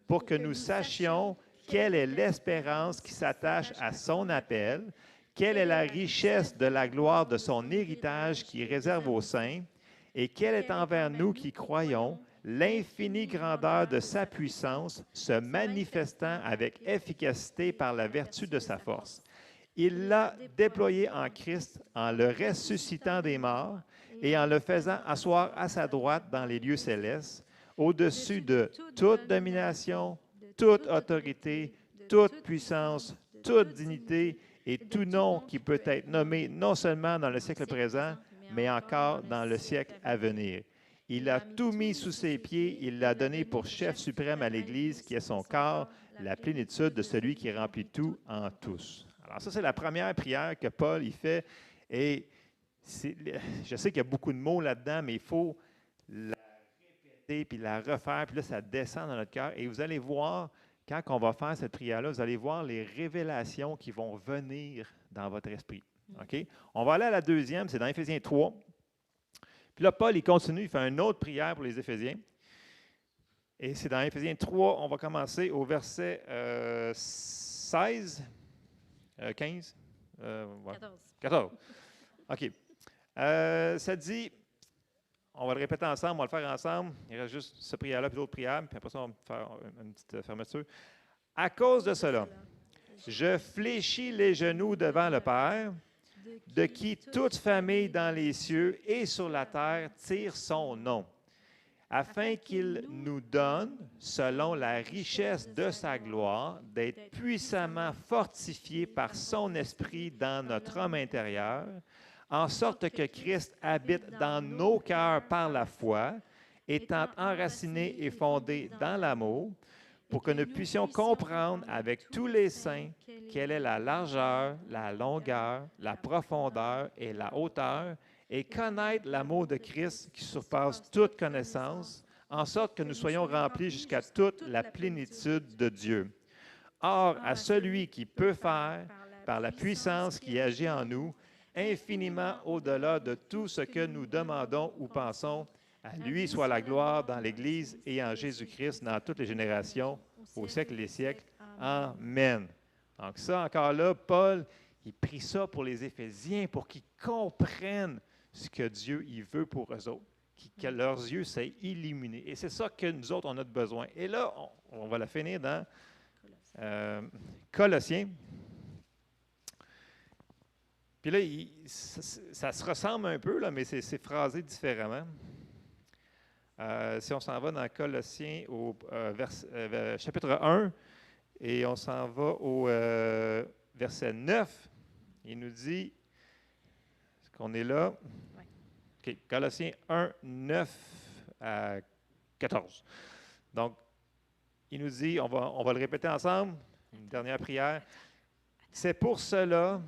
pour que nous sachions quelle est l'espérance qui s'attache à son appel, quelle est la richesse de la gloire de son héritage qui réserve aux saints, et quelle est envers nous qui croyons l'infinie grandeur de sa puissance, se manifestant avec efficacité par la vertu de sa force. Il l'a déployé en Christ en le ressuscitant des morts et en le faisant asseoir à sa droite dans les lieux célestes, au-dessus de toute domination, toute autorité, toute puissance, toute dignité et tout nom qui peut être nommé non seulement dans le siècle présent, mais encore dans le siècle à venir. Il a tout mis sous ses pieds, il l'a donné pour chef suprême à l'Église, qui est son corps, la plénitude de celui qui remplit tout en tous. Alors ça, c'est la première prière que Paul y fait. Et je sais qu'il y a beaucoup de mots là-dedans, mais il faut la répéter, puis la refaire, puis là, ça descend dans notre cœur. Et vous allez voir, quand on va faire cette prière-là, vous allez voir les révélations qui vont venir dans votre esprit. OK? On va aller à la deuxième, c'est dans Éphésiens 3. Puis là, Paul, il continue, il fait une autre prière pour les Éphésiens. Et c'est dans Éphésiens 3, on va commencer au verset 16, 15, ouais. 14. OK. Ça dit, on va le répéter ensemble, on va le faire ensemble. Il reste juste ce prière-là puis l'autre prière, puis après ça, on va faire une petite fermeture. À cause de cela, je fléchis les genoux devant le Père, de qui toute famille dans les cieux et sur la terre tire son nom, afin qu'il nous donne, selon la richesse de sa gloire, d'être puissamment fortifiés par son esprit dans notre homme intérieur, en sorte que Christ habite dans nos cœurs par la foi, étant enraciné et fondé dans l'amour, pour que nous puissions comprendre avec tous les saints quelle est la largeur, la longueur, la profondeur et la hauteur, et connaître l'amour de Christ qui surpasse toute connaissance, en sorte que nous soyons remplis jusqu'à toute la plénitude de Dieu. Or, à celui qui peut faire, par la puissance qui agit en nous, infiniment au-delà de tout ce que nous demandons ou pensons, à lui soit la gloire dans l'Église et en Jésus-Christ dans toutes les générations, au siècle des siècles. Amen. Donc ça, encore là, Paul, il prie ça pour les Éphésiens pour qu'ils comprennent ce que Dieu il veut pour eux autres, que leurs yeux soient illuminés. Et c'est ça que nous autres, on a besoin. Et là, on va la finir dans Colossiens. Puis là, ça se ressemble un peu, là, mais c'est phrasé différemment. Si on s'en va dans Colossiens au chapitre 1, et on s'en va au verset 9, il nous dit, est-ce qu'on est là? OK, Colossiens 1, 9 à 14. Donc, il nous dit, on va le répéter ensemble, une dernière prière. C'est pour cela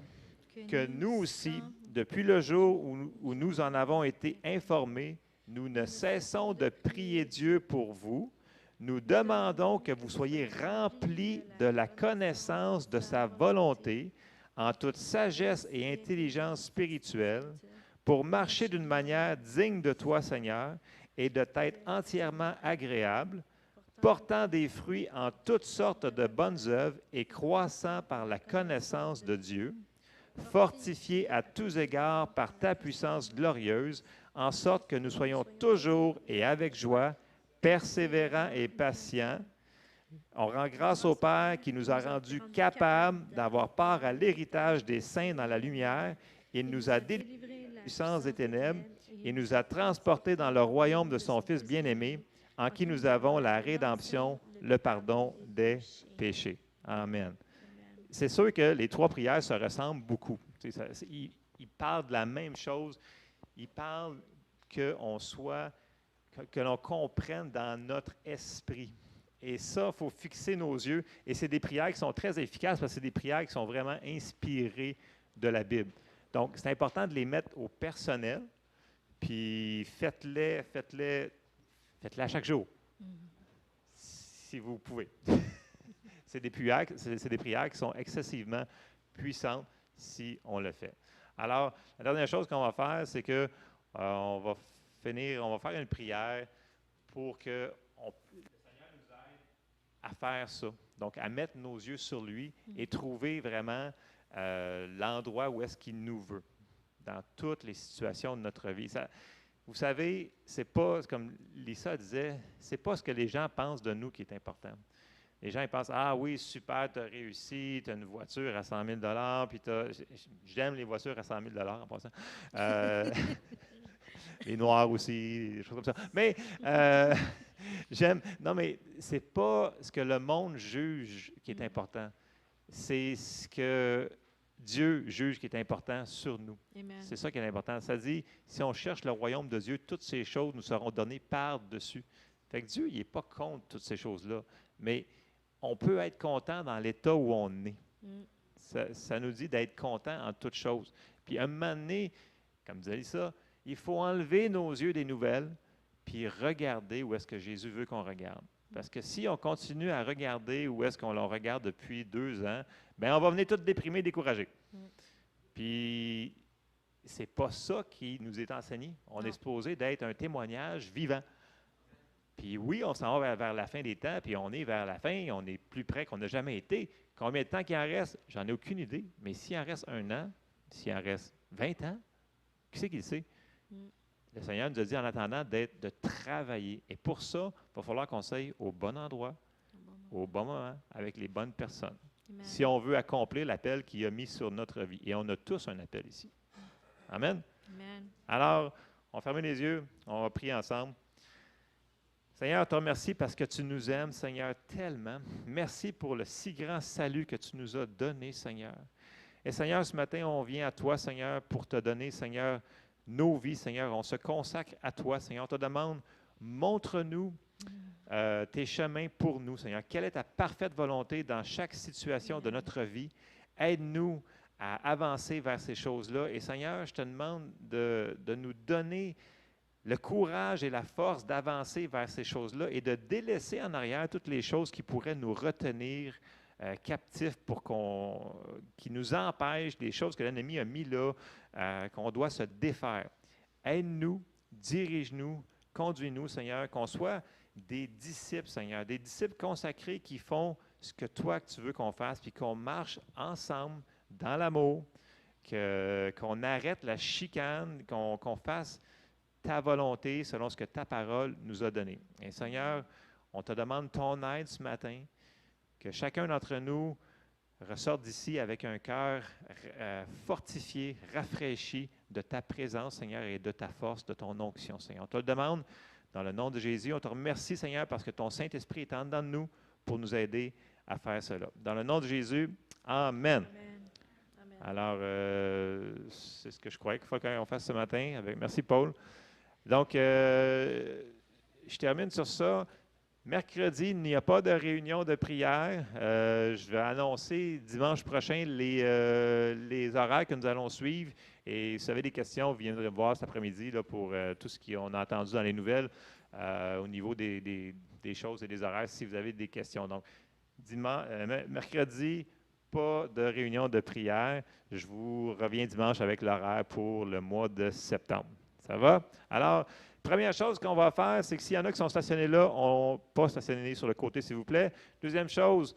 que nous aussi, depuis le jour où nous en avons été informés, nous ne cessons de prier Dieu pour vous. Nous demandons que vous soyez remplis de la connaissance de sa volonté en toute sagesse et intelligence spirituelle pour marcher d'une manière digne de toi, Seigneur, et de t'être entièrement agréable, portant des fruits en toutes sortes de bonnes œuvres et croissant par la connaissance de Dieu, fortifiés à tous égards par ta puissance glorieuse, en sorte que nous soyons toujours et avec joie, persévérants et patients. On rend grâce au Père qui nous a rendus capables d'avoir part à l'héritage des saints dans la lumière. Il nous a délivrés de la puissance des ténèbres et nous a transportés dans le royaume de son Fils bien-aimé, en qui nous avons la rédemption, le pardon des péchés. Amen. C'est sûr que les trois prières se ressemblent beaucoup. Ils parlent de la même chose. Ils parlent que l'on comprenne dans notre esprit. Et ça, il faut fixer nos yeux. Et c'est des prières qui sont très efficaces parce que c'est des prières qui sont vraiment inspirées de la Bible. Donc, c'est important de les mettre au personnel. Puis faites-les à chaque jour, si vous pouvez. C'est des prières qui sont excessivement puissantes si on le fait. Alors, la dernière chose qu'on va faire, c'est que on va faire une prière pour que le Seigneur nous aide à faire ça. Donc, à mettre nos yeux sur lui et trouver vraiment l'endroit où est-ce qu'il nous veut, dans toutes les situations de notre vie. Vous savez, c'est pas, comme Lisa disait, c'est pas ce que les gens pensent de nous qui est important. Les gens ils pensent, ah oui, super, tu as réussi, tu as une voiture à 100 000 puis j'aime les voitures à 100 000 en passant. Les noirs aussi, des choses comme ça. Mais non, mais c'est pas ce que le monde juge qui est important. C'est ce que Dieu juge qui est important sur nous. Amen. C'est ça qui est important. Ça dit, si on cherche le royaume de Dieu, toutes ces choses nous seront données par-dessus. Fait que Dieu, il n'est pas contre toutes ces choses-là. Mais on peut être content dans l'état où on est. Ça nous dit d'être content en toutes choses. Puis à un moment donné, comme disait ça, il faut enlever nos yeux des nouvelles puis regarder où est-ce que Jésus veut qu'on regarde. Parce que si on continue à regarder où est-ce qu'on le regarde depuis 2 ans, bien, on va venir tous déprimés, découragés. Puis, c'est pas ça qui nous est enseigné. On est supposé d'être un témoignage vivant. Puis oui, on s'en va vers la fin des temps, puis on est vers la fin, on est plus près qu'on n'a jamais été. Combien de temps qu'il en reste? J'en ai aucune idée. Mais s'il en reste 1 an, s'il en reste 20 ans, qui c'est qui le sait? Le Seigneur nous a dit en attendant de travailler. Et pour ça, il va falloir qu'on s'aille au bon endroit, au bon moment, avec les bonnes personnes. Amen. Si on veut accomplir l'appel qu'il a mis sur notre vie. Et on a tous un appel ici. Amen? Amen. Alors, on ferme les yeux, on va prier ensemble. Seigneur, te remercie parce que tu nous aimes, Seigneur, tellement. Merci pour le si grand salut que tu nous as donné, Seigneur. Et Seigneur, ce matin, on vient à toi, Seigneur, pour te donner, Seigneur, nos vies, Seigneur. On se consacre à toi, Seigneur. On te demande, montre-nous tes chemins pour nous, Seigneur. Quelle est ta parfaite volonté dans chaque situation de notre vie? Aide-nous à avancer vers ces choses-là. Et Seigneur, je te demande de nous donner le courage et la force d'avancer vers ces choses-là et de délaisser en arrière toutes les choses qui pourraient nous retenir captifs qui nous empêchent, des choses que l'ennemi a mis là, qu'on doit se défaire. Aide-nous, dirige-nous, conduis-nous, Seigneur, qu'on soit des disciples, Seigneur, des disciples consacrés qui font ce que toi que tu veux qu'on fasse, puis qu'on marche ensemble dans l'amour, qu'on arrête la chicane, qu'on fasse ta volonté selon ce que ta parole nous a donné. Et Seigneur, on te demande ton aide ce matin, que chacun d'entre nous ressorte d'ici avec un cœur fortifié, rafraîchi de ta présence, Seigneur, et de ta force, de ton onction, Seigneur. On te le demande dans le nom de Jésus. On te remercie, Seigneur, parce que ton Saint-Esprit est en dedans de nous pour nous aider à faire cela. Dans le nom de Jésus, Amen. Amen. Alors, c'est ce que je croyais qu'il faut qu'on fasse ce matin. Merci, Paul. Donc, je termine sur ça. Mercredi, il n'y a pas de réunion de prière. Je vais annoncer dimanche prochain les horaires que nous allons suivre. Et si vous avez des questions, vous viendrez voir cet après-midi là, pour tout ce qu'on a entendu dans les nouvelles au niveau des choses et des horaires, si vous avez des questions. Donc, mercredi, pas de réunion de prière. Je vous reviens dimanche avec l'horaire pour le mois de septembre. Ça va? Alors, première chose qu'on va faire, c'est que s'il y en a qui sont stationnés là, pas stationner sur le côté, s'il vous plaît. Deuxième chose,